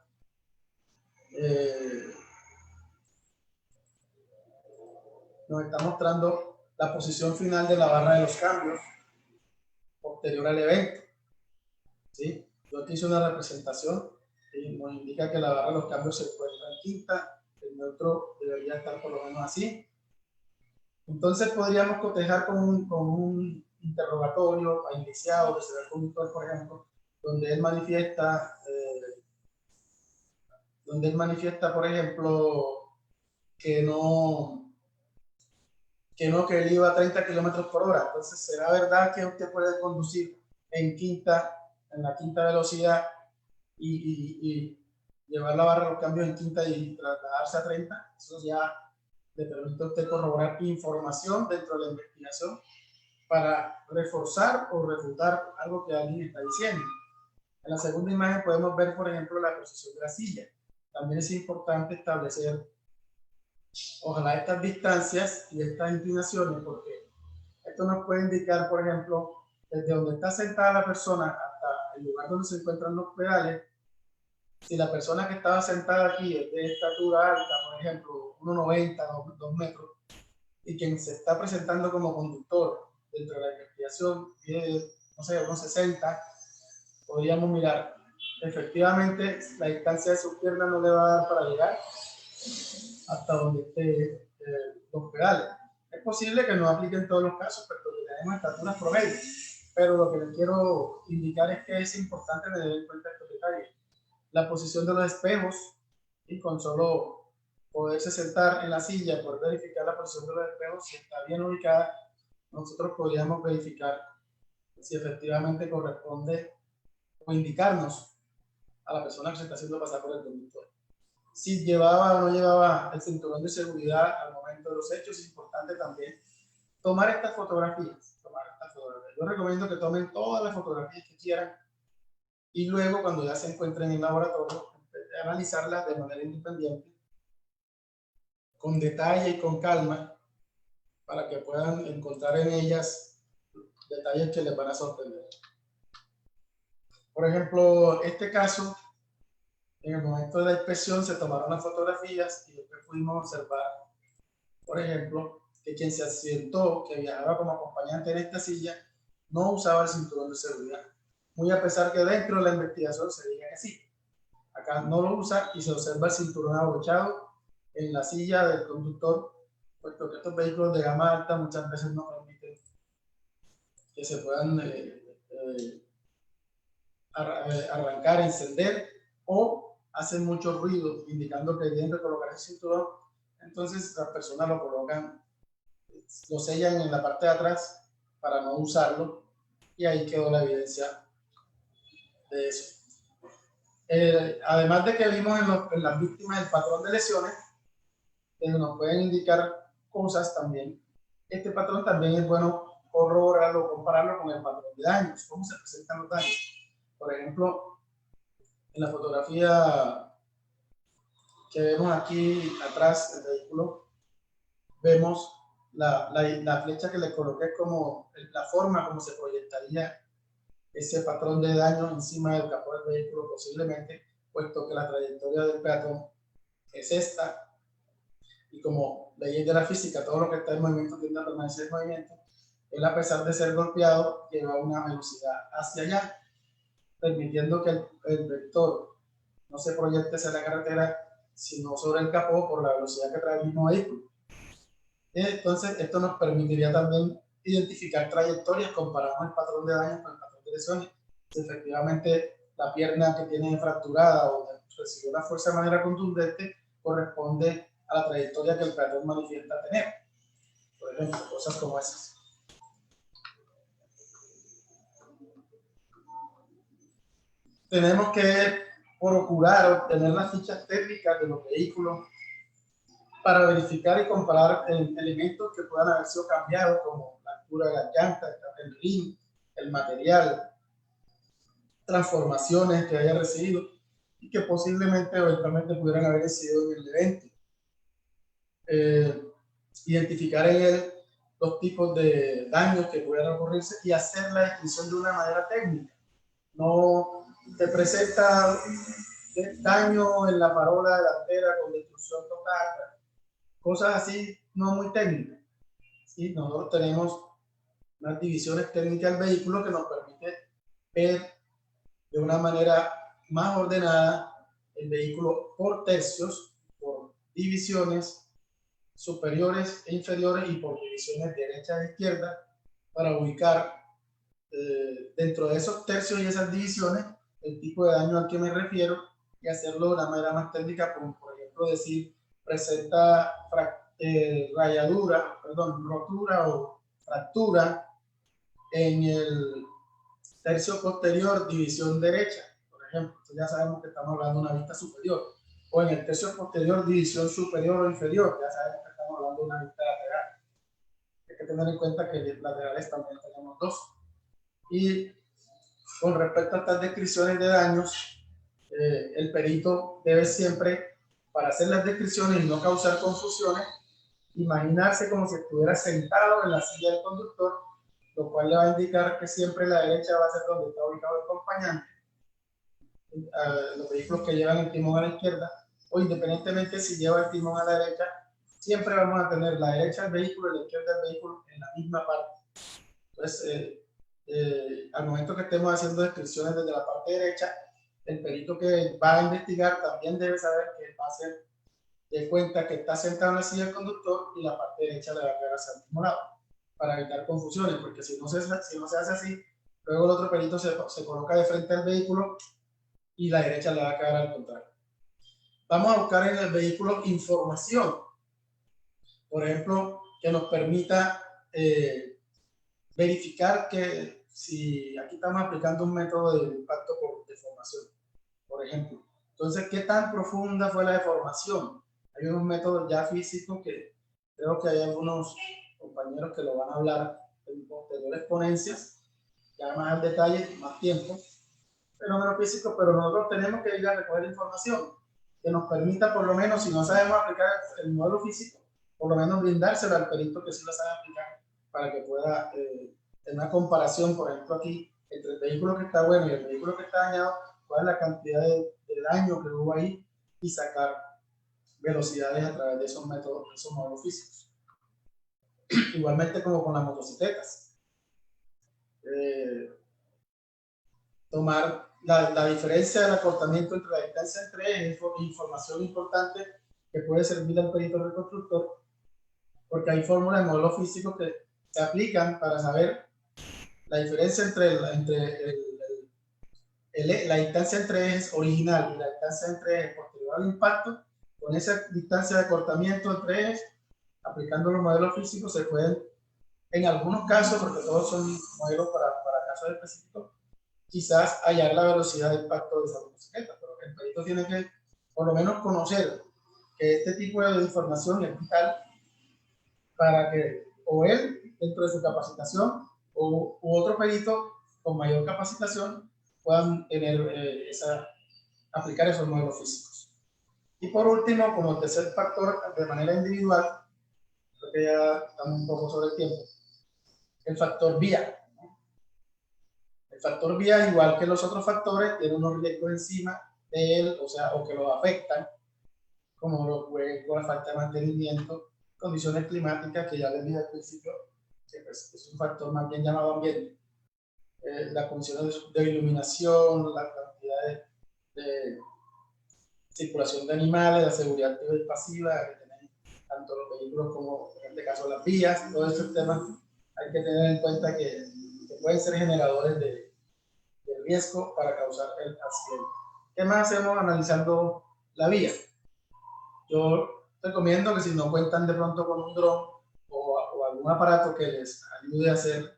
nos está mostrando la posición final de la barra de los cambios posterior al evento. ¿Sí? Yo aquí hice una representación y nos indica que la barra de los cambios se encuentra en quinta, el neutro debería estar por lo menos así. Entonces podríamos cotejar con un interrogatorio a iniciado que se ve el conductor, por ejemplo, donde él manifiesta, por ejemplo, que él iba a 30 kilómetros por hora. Entonces, ¿será verdad que usted puede conducir en la quinta velocidad y llevar la barra de los cambios en quinta y trasladarse a 30? Eso ya le permite a usted corroborar información dentro de la investigación para reforzar o refutar algo que alguien está diciendo. En la segunda imagen podemos ver, por ejemplo, la posición de la silla. También es importante establecer, ojalá, estas distancias y estas inclinaciones, porque esto nos puede indicar, por ejemplo, desde donde está sentada la persona hasta el lugar donde se encuentran los pedales. Si la persona que estaba sentada aquí es de estatura alta, por ejemplo, 1,90, 2 metros, y quien se está presentando como conductor dentro de la investigación es, no sé, 1,60, podríamos mirar, efectivamente, la distancia de su pierna no le va a dar para llegar hasta donde esté los pedales. Es posible que no aplique en todos los casos, pero tenemos estaturas promedio. Pero lo que les quiero indicar es que es importante tener en cuenta estos detalles. La posición de los espejos, y con solo poderse sentar en la silla, poder verificar la posición de los espejos, si está bien ubicada, nosotros podríamos verificar si efectivamente corresponde o indicarnos a la persona que se está haciendo pasar por el conductor. Si llevaba o no llevaba el cinturón de seguridad al momento de los hechos, es importante también tomar estas fotografías. Yo recomiendo que tomen todas las fotografías que quieran y luego, cuando ya se encuentren en el laboratorio, analizarlas de manera independiente, con detalle y con calma, para que puedan encontrar en ellas detalles que les van a sorprender. Por ejemplo, este caso, en el momento de la inspección se tomaron las fotografías y después pudimos observar, por ejemplo, que quien se accidentó, que viajaba como acompañante en esta silla, no usaba el cinturón de seguridad. Muy a pesar que dentro de la investigación se diga que sí. Acá no lo usa y se observa el cinturón abrochado en la silla del conductor, puesto que estos vehículos de gama alta muchas veces no permiten que se puedan arrancar, encender, o hacen mucho ruido indicando que deben de colocar el cinturón. Entonces las personas lo colocan lo sellan en la parte de atrás para no usarlo, y ahí quedó la evidencia de eso. Además de que vimos en las víctimas el patrón de lesiones, que nos pueden indicar cosas también. Este patrón también es bueno corroborarlo, compararlo con el patrón de daños, cómo se presentan los daños. Por ejemplo, en la fotografía que vemos aquí atrás del vehículo, vemos la flecha que le coloqué como la forma como se proyectaría ese patrón de daño encima del capó del vehículo posiblemente, puesto que la trayectoria del peatón es esta, y como leyes de la física, todo lo que está en movimiento tiende a permanecer en movimiento, él, a pesar de ser golpeado, lleva una velocidad hacia allá, permitiendo que el vector no se proyecte hacia la carretera, sino sobre el capó por la velocidad que trae el mismo vehículo. Entonces, esto nos permitiría también identificar trayectorias comparando el patrón de daño con el patrón de lesiones. Si efectivamente la pierna que tiene fracturada o recibió una fuerza de manera contundente corresponde a la trayectoria que el peatón manifiesta tener. Por ejemplo, cosas como esas. Tenemos que procurar obtener las fichas técnicas de los vehículos para verificar y comparar elementos que puedan haber sido cambiados, como la altura de las llantas, el rin, el material, transformaciones que haya recibido y que posiblemente eventualmente pudieran haber sido en el evento. Identificar en él los tipos de daños que pudieran ocurrirse y hacer la descripción de una manera técnica. No te presenta daño en la farola delantera con destrucción total, cosas así no muy técnicas. ¿Sí? Nosotros tenemos unas divisiones técnicas del vehículo que nos permite ver de una manera más ordenada el vehículo por tercios, por divisiones superiores e inferiores y por divisiones derecha e izquierda, para ubicar dentro de esos tercios y esas divisiones el tipo de daño al que me refiero y hacerlo de una manera más técnica, como por ejemplo decir presenta rotura o fractura en el tercio posterior, división derecha, por ejemplo. Entonces ya sabemos que estamos hablando de una vista superior. O en el tercio posterior, división superior o inferior, ya sabemos que estamos hablando de una vista lateral. Hay que tener en cuenta que laterales también tenemos dos. Y con respecto a estas descripciones de daños, el perito debe siempre, para hacer las descripciones y no causar confusiones, imaginarse como si estuviera sentado en la silla del conductor, lo cual le va a indicar que siempre la derecha va a ser donde está ubicado el acompañante. Los vehículos que llevan el timón a la izquierda, o independientemente si lleva el timón a la derecha, siempre vamos a tener la derecha del vehículo y la izquierda del vehículo en la misma parte. Entonces, al momento que estemos haciendo descripciones desde la parte derecha, el perito que va a investigar también debe saber que va a hacer de cuenta que está sentado en la silla del conductor y la parte derecha le va a quedar hacia el mismo lado, para evitar confusiones, porque si no se hace así, luego el otro perito se coloca de frente al vehículo y la derecha le va a quedar al contrario. Vamos a buscar en el vehículo información, por ejemplo, que nos permita verificar que si aquí estamos aplicando un método de impacto por deformación, por ejemplo. Entonces, ¿qué tan profunda fue la deformación? Hay unos métodos ya físicos que creo que hay algunos compañeros que lo van a hablar en posteriores ponencias, ya más al detalle, más tiempo, fenómenos físicos, pero nosotros tenemos que ir a recoger información que nos permita, por lo menos, si no sabemos aplicar el modelo físico, por lo menos brindárselo al perito que sí lo sabe aplicar, para que pueda tener una comparación, por ejemplo, aquí, entre el vehículo que está bueno y el vehículo que está dañado, cuál es la cantidad de daño que hubo ahí y sacar velocidades a través de esos métodos, de esos modelos físicos. Igualmente como con las motocicletas. Tomar la diferencia del acortamiento entre la distancia entre ejes, información importante que puede servir al perito reconstructor, porque hay fórmulas de modelos físicos que se aplican para saber la diferencia entre la distancia entre ejes original y la distancia entre ejes posterior al impacto. Con esa distancia de acortamiento entre ejes aplicando los modelos físicos se pueden, en algunos casos, porque todos son modelos para casos específicos, quizás hallar la velocidad de impacto de esa motocicleta, pero el perito tiene que por lo menos conocer que este tipo de información es vital para que o él, dentro de su capacitación, u otro perito con mayor capacitación puedan tener aplicar esos modelos físicos. Y por último, como tercer factor, de manera individual, creo que ya estamos un poco sobre el tiempo, el factor vía. El factor vía, igual que los otros factores, tiene unos riesgos encima de él, o que lo afectan, como los huecos, la falta de mantenimiento, condiciones climáticas, que ya les dije al principio, que pues, es un factor más bien llamado ambiente. Las condiciones de iluminación, la cantidad de circulación de animales, la seguridad activa y pasiva, que tienen tanto los vehículos como en este caso las vías, todos estos temas hay que tener en cuenta que pueden ser generadores de riesgo para causar el accidente. ¿Qué más hacemos analizando la vía? Yo recomiendo que si no cuentan de pronto con un dron o algún aparato que les ayude a hacer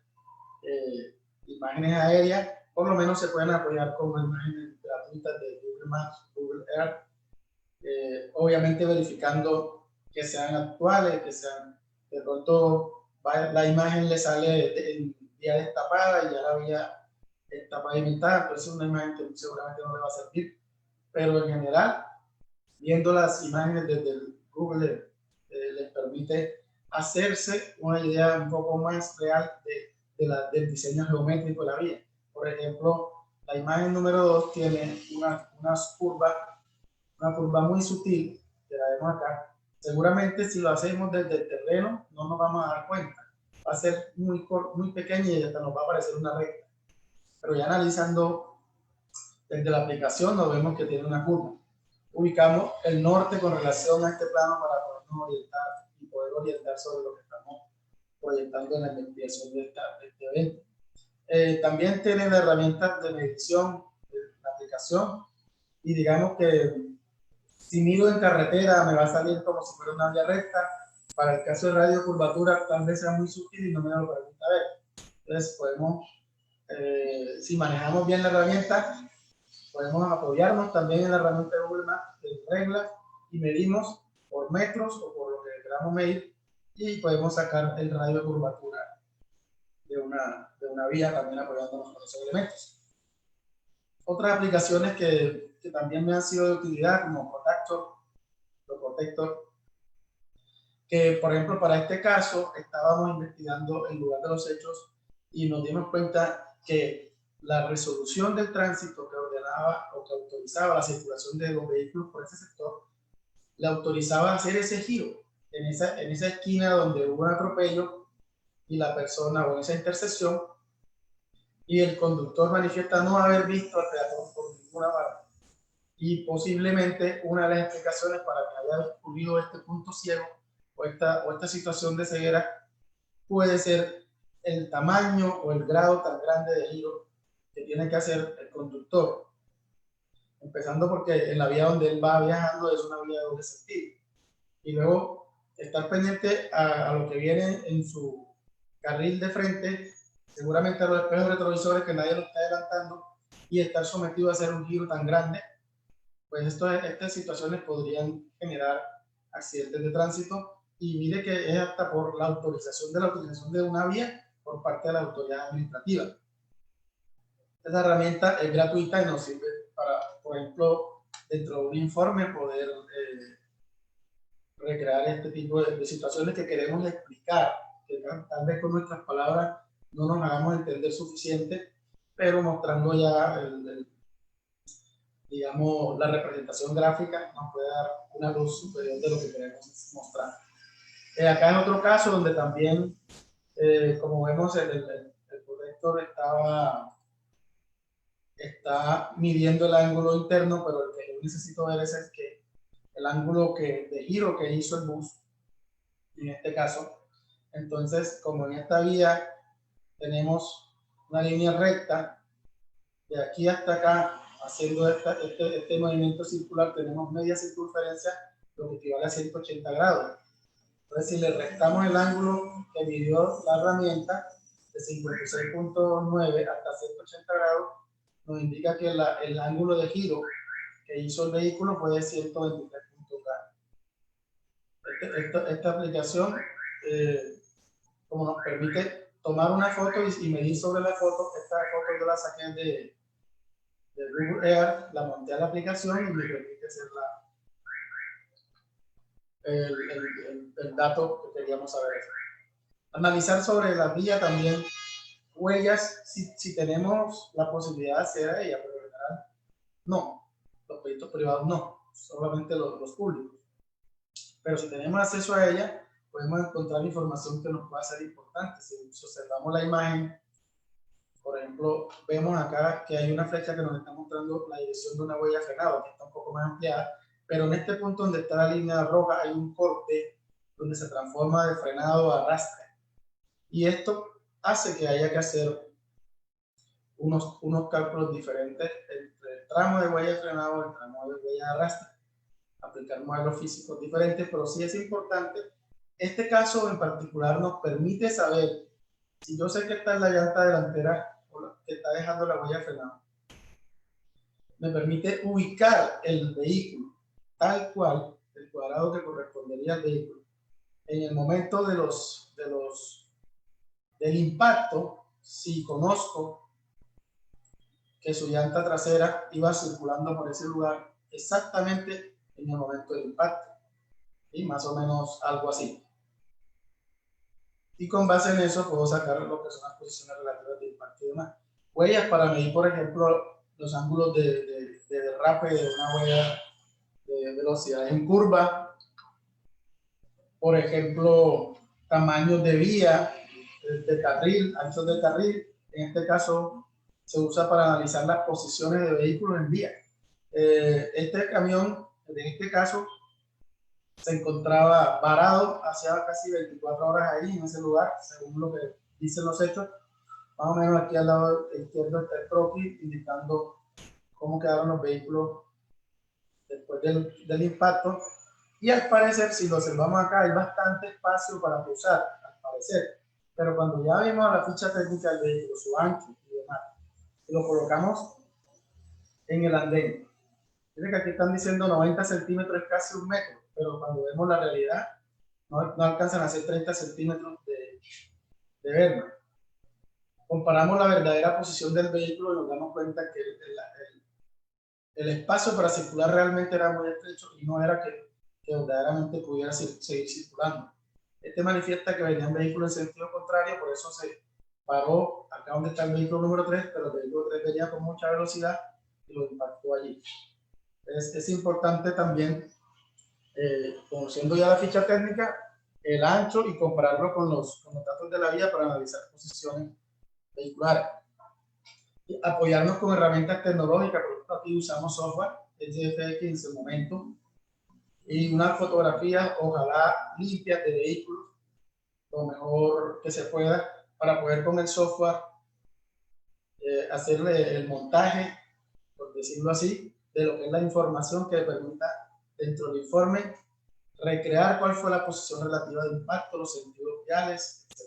imágenes aéreas, por lo menos se pueden apoyar con imágenes gratuitas de Google Maps, Google Earth, obviamente verificando que sean actuales, que sean, de pronto la imagen le sale en vía destapada y ya la vía está pavimentada, entonces es una imagen que seguramente no le va a servir, pero en general, viendo las imágenes desde el Google les permite hacerse una idea un poco más real del diseño geométrico de la vía. Por ejemplo, la imagen número 2 tiene una curva muy sutil, que la vemos acá. Seguramente si lo hacemos desde el terreno no nos vamos a dar cuenta. Va a ser muy pequeña y hasta nos va a parecer una recta. Pero ya analizando desde la aplicación nos vemos que tiene una curva. Ubicamos el norte con relación a este plano para podernos orientar y poder orientar sobre lo que estamos proyectando en la investigación de este evento. También tiene la herramienta de medición de la aplicación y digamos que si mido en carretera me va a salir como si fuera una vía recta. Para el caso de radio curvatura tal vez sea muy sutil y no me lo pregunta a ver. Entonces podemos, si manejamos bien la herramienta, podemos apoyarnos también en la herramienta de Google Maps de reglas y medimos por metros o por lo que queramos medir y podemos sacar el radio de curvatura de una vía también apoyándonos con esos elementos. Otras aplicaciones que también me han sido de utilidad como Protector, que por ejemplo para este caso estábamos investigando el lugar de los hechos y nos dimos cuenta que la resolución del tránsito que ordenaba o que autorizaba la circulación de los vehículos por ese sector, le autorizaba hacer ese giro en esa esquina donde hubo un atropello y la persona o en esa intersección y el conductor manifiesta no haber visto al peatón por ninguna parte. Y posiblemente una de las explicaciones para que haya ocurrido este punto ciego o esta situación de ceguera puede ser el tamaño o el grado tan grande de giro que tiene que hacer el conductor. Empezando porque en la vía donde él va viajando es una vía de doble sentido. Y luego estar pendiente a lo que viene en su carril de frente, seguramente a los espejos retrovisores que nadie lo está adelantando y estar sometido a hacer un giro tan grande, pues estas situaciones podrían generar accidentes de tránsito. Y mire que es hasta por la autorización de la utilización de una vía por parte de la autoridad administrativa. Esta herramienta es gratuita y nos sirve para, por ejemplo, dentro de un informe poder recrear este tipo de situaciones que queremos explicar, que tal vez con nuestras palabras no nos hagamos entender suficiente, pero mostrando ya digamos, la representación gráfica nos puede dar una luz superior de lo que queremos mostrar. Acá en otro caso donde también, como vemos, el protector está midiendo el ángulo interno, pero el que yo necesito ver es el ángulo de giro que hizo el bus, en este caso. Entonces, como en esta vía tenemos una línea recta, de aquí hasta acá, haciendo este movimiento circular, tenemos media circunferencia, lo que equivale a 180 grados. Entonces, si le restamos el ángulo que midió la herramienta de 56.9 hasta 180 grados, nos indica que el ángulo de giro que hizo el vehículo fue de 123 puntos grados. Esta aplicación, como nos permite tomar una foto y medir sobre la foto, esta foto yo la saqué de Google Earth, la monté a la aplicación y me permite hacer el dato que queríamos saber. Analizar sobre la vía también, huellas, si tenemos la posibilidad de hacer a ella, pero en general no, los proyectos privados no, solamente los públicos. Pero si tenemos acceso a ella, podemos encontrar información que nos pueda ser importante. Si observamos la imagen, por ejemplo, vemos acá que hay una flecha que nos está mostrando la dirección de una huella frenada, que está un poco más ampliada, pero en este punto donde está la línea roja hay un corte donde se transforma de frenado a arrastre. Y esto hace que haya que hacer unos cálculos diferentes entre el tramo de huella de frenado y el tramo de huella de arrastre. Aplicar modelos físicos diferentes, pero sí es importante. Este caso en particular nos permite saber si yo sé que está en la llanta delantera o que está dejando la huella de frenado. Me permite ubicar el vehículo tal cual, el cuadrado que correspondería al vehículo. En el momento del impacto, si conozco que su llanta trasera iba circulando por ese lugar exactamente en el momento del impacto, y más o menos algo así. Y con base en eso puedo sacar lo que son las posiciones relativas de impacto y demás. Huellas para medir, por ejemplo, los ángulos de derrape de una huella de velocidad en curva, por ejemplo, tamaños de vía, de carril, anchos de carril. En este caso se usa para analizar las posiciones de vehículos en vía. Este camión, en este caso, se encontraba varado hacía casi 24 horas ahí en ese lugar, según lo que dicen los hechos. Más o menos aquí al lado izquierdo está el croquis indicando cómo quedaron los vehículos después del impacto. Y al parecer, si lo observamos acá, hay bastante espacio para cruzar, al parecer. Pero cuando ya vimos la ficha técnica del vehículo, su ancho y demás, y lo colocamos en el andén. Fíjense que aquí están diciendo 90 centímetros, es casi un metro, pero cuando vemos la realidad, no alcanzan a ser 30 centímetros de verma. Comparamos la verdadera posición del vehículo y nos damos cuenta que el espacio para circular realmente era muy estrecho y no era que verdaderamente pudiera seguir circulando. Este manifiesta que venían vehículos en sentido contrario, por eso se paró acá donde está el vehículo número 3, pero el vehículo 3 venía con mucha velocidad y lo impactó allí. Es importante también, conociendo ya la ficha técnica, el ancho y compararlo con los datos de la vía para analizar posiciones vehiculares. Y apoyarnos con herramientas tecnológicas, por ejemplo, aquí usamos software, SFX en su momento, y unas fotografías, ojalá limpias de vehículos, lo mejor que se pueda, para poder con el software hacerle el montaje, por decirlo así, de lo que es la información que permita dentro del informe recrear cuál fue la posición relativa de impacto, los sentidos viales, etc.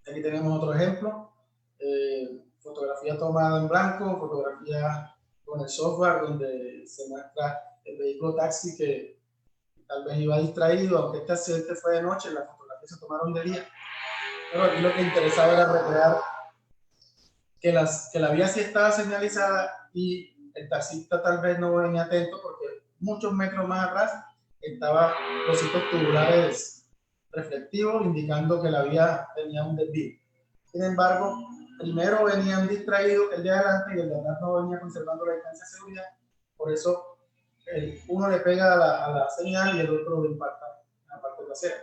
Aquí tenemos otro ejemplo, fotografía tomada en blanco, fotografía con el software donde se muestra el vehículo taxi que tal vez iba distraído, aunque este accidente fue de noche, las fotografías se tomaron de día. Pero aquí lo que interesaba era recrear que la vía sí estaba señalizada y el taxista tal vez no venía atento porque muchos metros más atrás estaban los hitos tubulares reflectivos indicando que la vía tenía un desvío. Sin embargo, primero venían distraídos el de adelante y el de atrás no venía conservando la distancia de seguridad. Por eso uno le pega a la señal y el otro lo impacta en la parte trasera.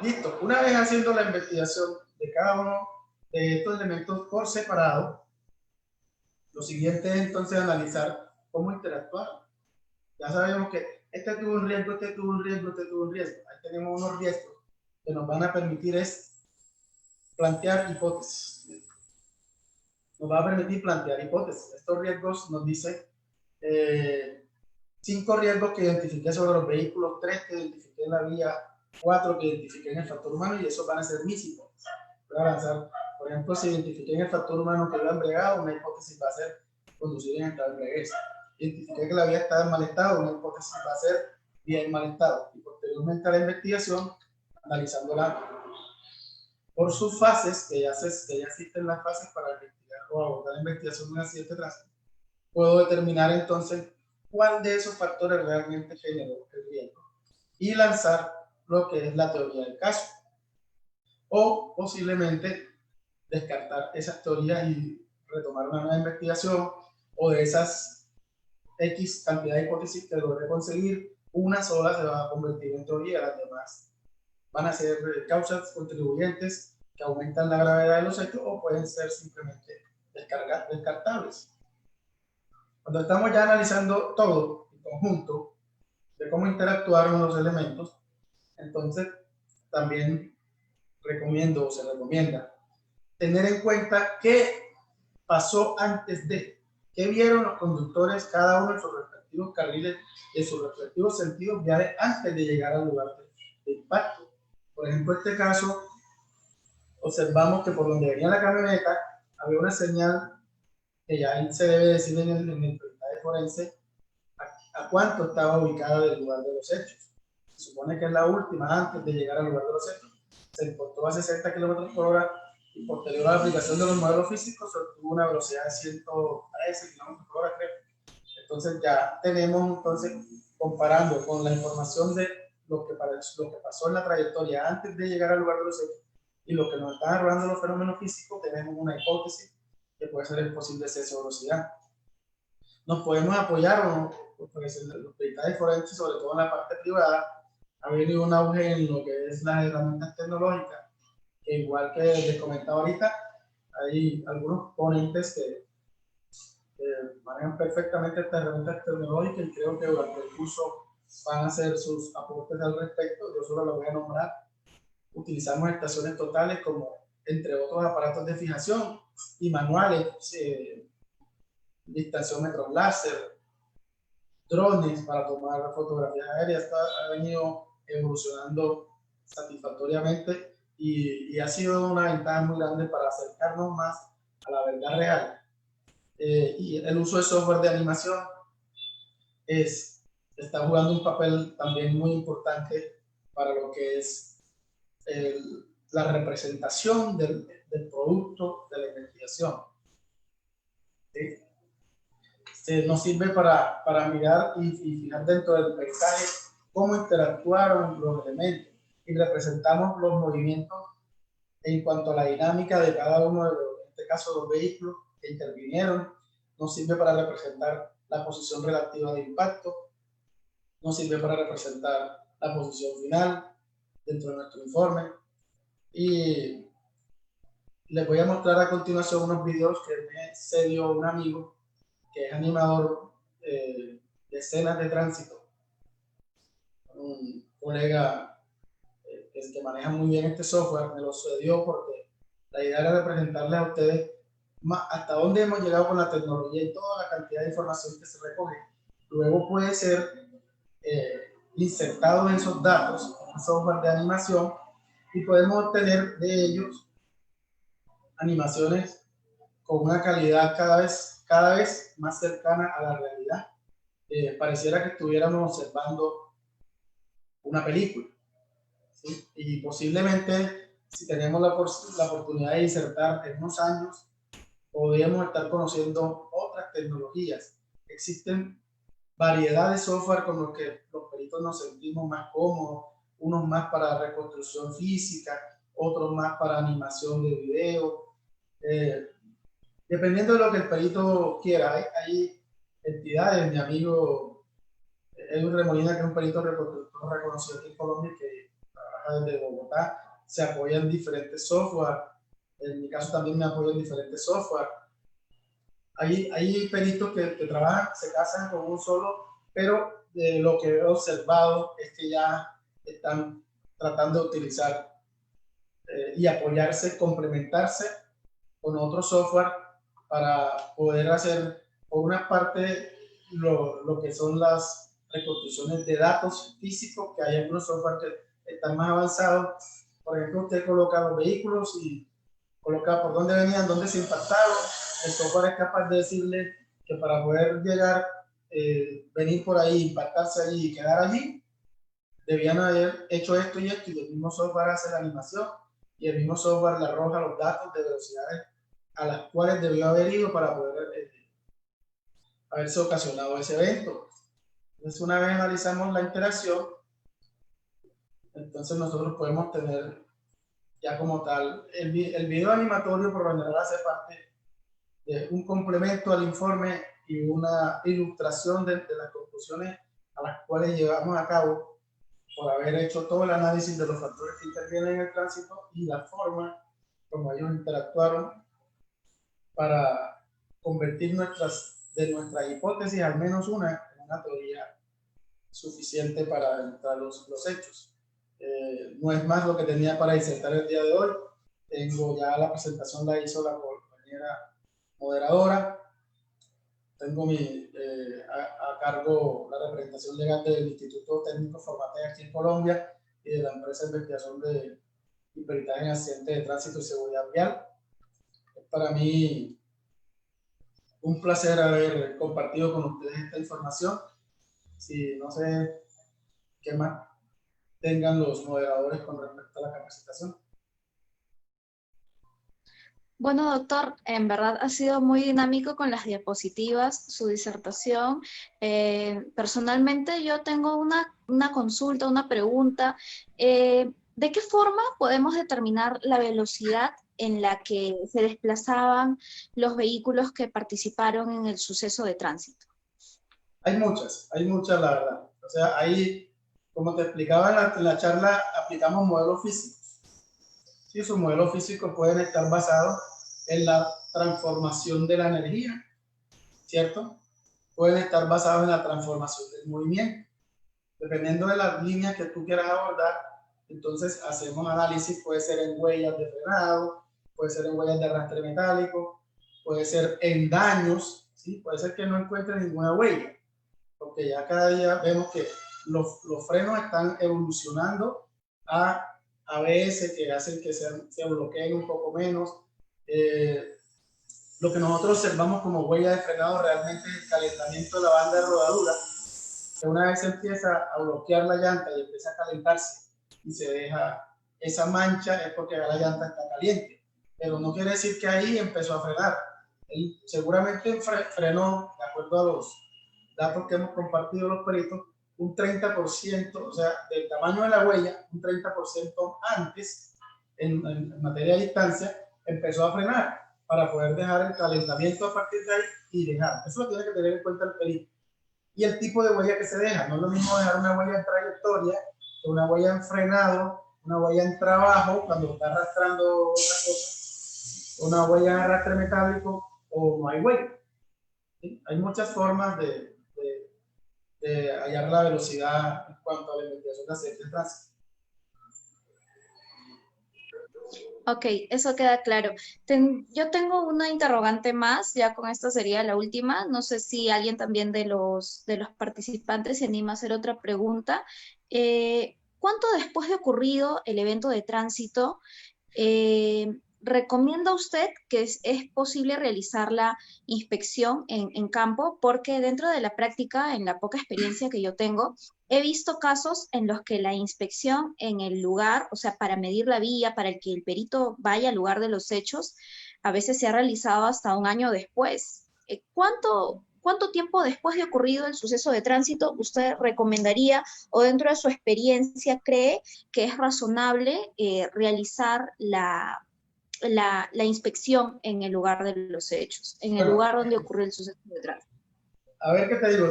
Listo. Una vez haciendo la investigación de cada uno de estos elementos por separado, lo siguiente es entonces analizar cómo interactuar. Ya sabemos que este tuvo un riesgo, este tuvo un riesgo, este tuvo un riesgo. Ahí tenemos unos riesgos que nos van a permitir plantear hipótesis. Nos va a permitir plantear hipótesis. Estos riesgos nos dicen 5 riesgos que identifiqué sobre los vehículos, 3 que identifiqué en la vía, 4 que identifiqué en el factor humano, y esos van a ser mis hipótesis. Voy a avanzar. Por ejemplo, si identifiqué en el factor humano que iba embriagado, una hipótesis va a ser conducir en estado de embriaguez. Identifiqué que la vía estaba en mal estado, una hipótesis va a ser vía en mal estado. Y posteriormente a la investigación, analizándola por sus fases, que ya existen las fases para investigar o abordar la investigación de un accidente de tránsito, puedo determinar entonces cuál de esos factores realmente generó el riesgo y lanzar lo que es la teoría del caso. O posiblemente descartar esas teorías y retomar una nueva investigación, o de esas X cantidad de hipótesis que logré conseguir, una sola se va a convertir en teoría, las demás van a ser causas contribuyentes que aumentan la gravedad de los hechos o pueden ser simplemente descartables. Cuando estamos ya analizando todo en conjunto de cómo interactuaron los elementos, entonces también recomiendo o se recomienda tener en cuenta qué pasó antes de, qué vieron los conductores cada uno en sus respectivos carriles, en sus respectivos sentidos viales antes de llegar al lugar de impacto. Por ejemplo, en este caso, observamos que por donde venía la camioneta había una señal que ya se debe decir en el peritaje forense a cuánto estaba ubicada del lugar de los hechos. Se supone que es la última antes de llegar al lugar de los hechos. Se importó a 60 km/h y posterior a la aplicación de los modelos físicos se obtuvo una velocidad de 113 km/h, creo. Entonces ya tenemos, comparando con la información de lo que pasó en la trayectoria antes de llegar al lugar de los hechos y lo que nos están arrojando los fenómenos físicos, tenemos una hipótesis que puede ser el posible exceso de velocidad. Nos podemos apoyar, ¿no? Porque los peritajes forenses, sobre todo en la parte privada, ha venido un auge en lo que es las herramientas tecnológicas, que igual que les comentaba ahorita, hay algunos ponentes que manejan perfectamente estas herramientas tecnológicas y creo que durante el curso van a hacer sus aportes al respecto. Yo solo lo voy a nombrar. Utilizamos estaciones totales como, entre otros, aparatos de fijación y manuales, distanciómetros láser, drones para tomar fotografías aéreas. Esto ha venido evolucionando satisfactoriamente y ha sido una ventaja muy grande para acercarnos más a la verdad real. Y el uso de software de animación está jugando un papel también muy importante para lo que es la representación del producto de la investigación. ¿Sí? Nos sirve para mirar y fijar dentro del paisaje cómo interactuaron los elementos y representamos los movimientos en cuanto a la dinámica de cada uno de los, en este caso, los vehículos que intervinieron. Nos sirve para representar la posición relativa de impacto, nos sirve para representar la posición final dentro de nuestro informe. Y les voy a mostrar a continuación unos videos que me cedió un amigo que es animador de escenas de tránsito, un colega que maneja muy bien este software. Me lo cedió porque la idea era representarles a ustedes hasta dónde hemos llegado con la tecnología y toda la cantidad de información que se recoge. Luego puede ser insertado en esos datos en un software de animación y podemos obtener de ellos animaciones con una calidad cada vez más cercana a la realidad. Pareciera que estuviéramos observando una película, ¿sí? Y posiblemente, si tenemos la oportunidad de insertar en unos años, podríamos estar conociendo otras tecnologías. Existen variedad de software con los que los peritos nos sentimos más cómodos, unos más para reconstrucción física, otros más para animación de video, dependiendo de lo que el perito quiera. Hay entidades, mi amigo Edwin Remolina, que es un perito reconstructor reconocido aquí en Colombia, que trabaja desde Bogotá, se apoya en diferentes software. En mi caso también me apoyo en diferentes software. Hay peritos que trabajan, se casan con un solo, pero lo que he observado es que ya están tratando de utilizar y apoyarse, complementarse con otro software para poder hacer, por una parte, lo que son las reconstrucciones de datos físicos, que hay algunos software que están más avanzados. Por ejemplo, usted coloca los vehículos y coloca por dónde venían, dónde se impactaron. El software es capaz de decirle que para poder llegar, venir por ahí, impactarse allí y quedar allí, debían haber hecho esto y esto, y el mismo software hace la animación y el mismo software le arroja los datos de velocidades a las cuales debió haber ido para poder haberse ocasionado ese evento. Entonces, una vez analizamos la interacción, entonces nosotros podemos tener ya como tal, el video animatorio por lo general hace parte de un complemento al informe y una ilustración de las conclusiones a las cuales llevamos a cabo por haber hecho todo el análisis de los factores que intervienen en el tránsito y la forma como ellos interactuaron para convertir de nuestra hipótesis al menos una en una teoría suficiente para demostrar los hechos. No es más lo que tenía para disertar el día de hoy. Tengo ya la presentación, la hizo la compañera moderadora. Tengo a cargo la representación legal del Instituto Técnico Formaté aquí en Colombia y de la empresa de investigación y peritaje en accidentes de tránsito y seguridad vial. Es para mí un placer haber compartido con ustedes esta información. Si no sé qué más tengan los moderadores con respecto a la capacitación. Bueno, doctor, en verdad ha sido muy dinámico con las diapositivas, su disertación. Personalmente yo tengo una consulta, una pregunta. ¿De qué forma podemos determinar la velocidad en la que se desplazaban los vehículos que participaron en el suceso de tránsito? Hay muchas, la verdad. O sea, ahí, como te explicaba en la charla, aplicamos modelos físicos. Sí, sus modelos físicos pueden estar basados en la transformación de la energía, ¿cierto? Pueden estar basados en la transformación del movimiento. Dependiendo de las líneas que tú quieras abordar, entonces hacemos análisis, puede ser en huellas de frenado, puede ser en huellas de arrastre metálico, puede ser en daños, ¿sí? Puede ser que no encuentre ninguna huella, porque ya cada día vemos que los frenos están evolucionando a ABS, que hacen que se bloqueen un poco menos. Lo que nosotros observamos como huella de frenado realmente es el calentamiento de la banda de rodadura, que una vez se empieza a bloquear la llanta y empieza a calentarse y se deja esa mancha, es porque ya la llanta está caliente, pero no quiere decir que ahí empezó a frenar. Él seguramente frenó, de acuerdo a los datos que hemos compartido los peritos, un 30%, o sea, del tamaño de la huella, un 30% antes, en materia de distancia, empezó a frenar para poder dejar el calentamiento a partir de ahí y dejar. Eso lo tiene que tener en cuenta el perito. Y el tipo de huella que se deja. No es lo mismo dejar una huella en trayectoria que una huella en frenado, una huella en trabajo, cuando está arrastrando otra cosa, una huella en arrastre metálico o no hay huella. ¿Sí? Hay muchas formas de hallar la velocidad en cuanto a la investigación de accidentes de tránsito. Ok, eso queda claro. Yo tengo una interrogante más, ya con esta sería la última. No sé si alguien también de los participantes se anima a hacer otra pregunta. ¿Cuánto después de ocurrido el evento de tránsito, recomienda usted que es posible realizar la inspección en campo? Porque dentro de la práctica, en la poca experiencia que yo tengo, he visto casos en los que la inspección en el lugar, o sea, para medir la vía, para que el perito vaya al lugar de los hechos, a veces se ha realizado hasta un año después. ¿Cuánto tiempo después de ocurrido el suceso de tránsito usted recomendaría o dentro de su experiencia cree que es razonable realizar la inspección en el lugar de los hechos, en el lugar donde ocurrió el suceso de tránsito? A ver qué te digo,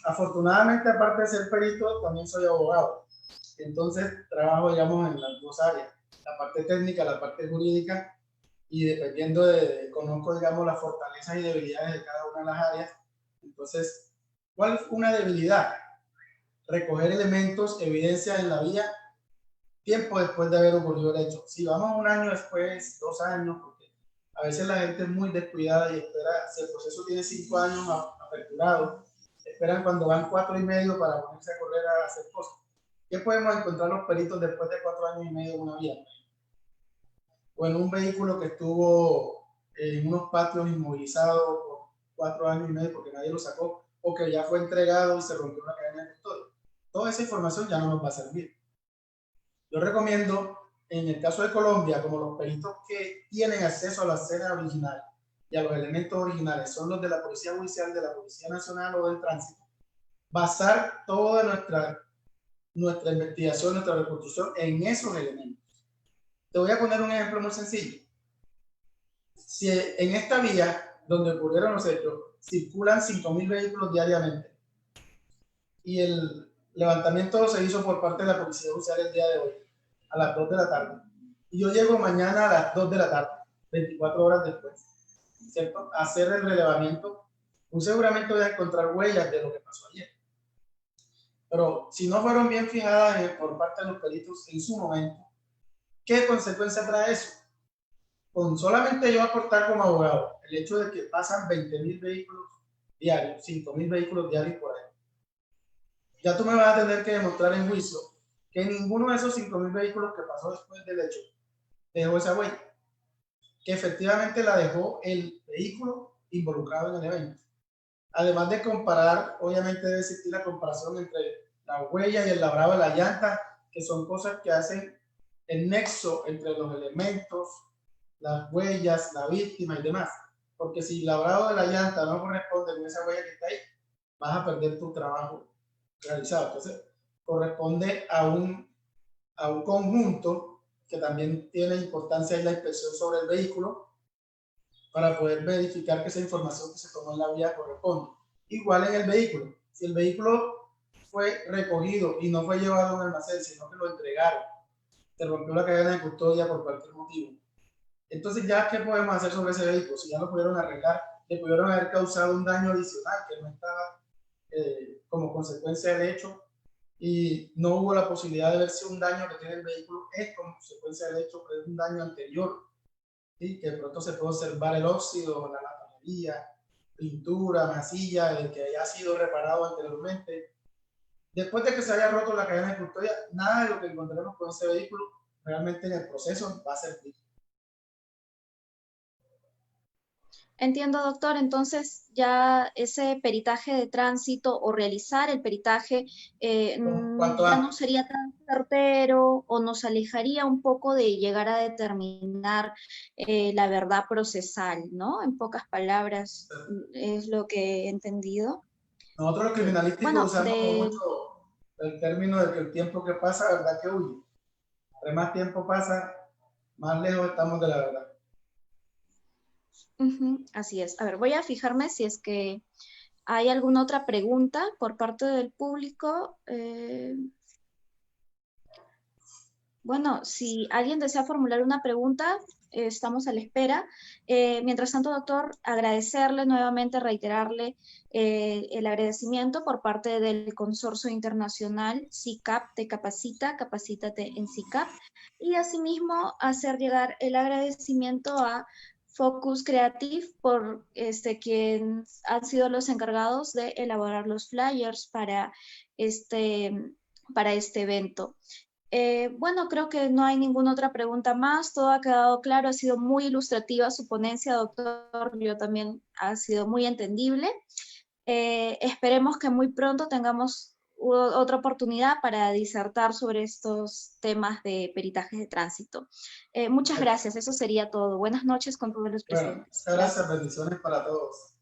afortunadamente aparte de ser perito, también soy abogado. Entonces trabajo, digamos, en las dos áreas, la parte técnica, la parte jurídica, y dependiendo conozco, digamos, las fortalezas y debilidades de cada una de las áreas. Entonces, ¿cuál es una debilidad? Recoger elementos, evidencia en la vía, tiempo después de haber ocurrido el hecho. Si vamos un año después, 2 años, porque a veces la gente es muy descuidada y espera, si el proceso tiene 5 años aperturado, esperan cuando van 4,5 para ponerse a correr a hacer cosas. ¿Qué podemos encontrar los peritos después de 4 años y medio en una vía? O en un vehículo que estuvo en unos patios inmovilizados por 4 años y medio porque nadie lo sacó, o que ya fue entregado y se rompió la cadena de custodia. Toda esa información ya no nos va a servir. Yo recomiendo, en el caso de Colombia, como los peritos que tienen acceso a la escena original y a los elementos originales son los de la Policía Judicial, de la Policía Nacional o del Tránsito, basar toda nuestra investigación, nuestra reconstrucción en esos elementos. Te voy a poner un ejemplo muy sencillo. Si en esta vía donde ocurrieron los hechos circulan 5,000 vehículos diariamente y el levantamiento se hizo por parte de la Policía Judicial el día de hoy a las 2 de la tarde y yo llego mañana a las 2 de la tarde, 24 horas después, ¿cierto? A hacer el relevamiento, pues seguramente voy a encontrar huellas de lo que pasó ayer. Pero si no fueron bien fijadas por parte de los peritos en su momento, ¿qué consecuencia trae eso? Con solamente yo aportar como abogado el hecho de que pasan 20,000 vehículos diarios, 5,000 vehículos diarios por ahí, ya tú me vas a tener que demostrar en juicio que ninguno de esos 5,000 vehículos que pasó después del hecho dejó esa huella, que efectivamente la dejó el vehículo involucrado en el evento. Además de comparar, obviamente debe existir la comparación entre la huella y el labrado de la llanta, que son cosas que hacen el nexo entre los elementos, las huellas, la víctima y demás. Porque si el labrado de la llanta no corresponde con esa huella que está ahí, vas a perder tu trabajo realizado. Entonces, corresponde a un conjunto que también tiene importancia en la inspección sobre el vehículo para poder verificar que esa información que se tomó en la vía corresponde. Igual en el vehículo. Si el vehículo fue recogido y no fue llevado a un almacén, sino que lo entregaron, se rompió la cadena de custodia por cualquier motivo, entonces ya ¿qué podemos hacer sobre ese vehículo? Si ya lo pudieron arreglar, le pudieron haber causado un daño adicional que no estaba como consecuencia del hecho y no hubo la posibilidad de ver si un daño que tiene el vehículo es como consecuencia del hecho, pero es un daño anterior, ¿sí? Que de pronto se puede observar el óxido, la latonería, pintura, masilla, el que haya sido reparado anteriormente. Después de que se haya roto la cadena de custodia, nada de lo que encontremos con ese vehículo realmente en el proceso va a servir. Entiendo, doctor. Entonces, ya ese peritaje de tránsito o realizar el peritaje ya no sería tan certero o nos alejaría un poco de llegar a determinar la verdad procesal, ¿no? En pocas palabras, es lo que he entendido. Nosotros los criminalísticos usamos mucho el término de que el tiempo que pasa, verdad que huye. Entre más tiempo pasa, más lejos estamos de la verdad. Así es. A ver, voy a fijarme si es que hay alguna otra pregunta por parte del público. Bueno, si alguien desea formular una pregunta, estamos a la espera. Mientras tanto, doctor, agradecerle nuevamente, reiterarle el agradecimiento por parte del Consorcio Internacional CICAP Te Capacita, Capacítate en CICAP, y asimismo hacer llegar el agradecimiento a Focus Creative por quien han sido los encargados de elaborar los flyers para este evento. Bueno, creo que no hay ninguna otra pregunta más, todo ha quedado claro, ha sido muy ilustrativa su ponencia, doctor, yo también ha sido muy entendible. Esperemos que muy pronto tengamos otra oportunidad para disertar sobre estos temas de peritajes de tránsito. Muchas gracias, eso sería todo. Buenas noches con todos los presentes. Bueno, muchas gracias, bendiciones para todos.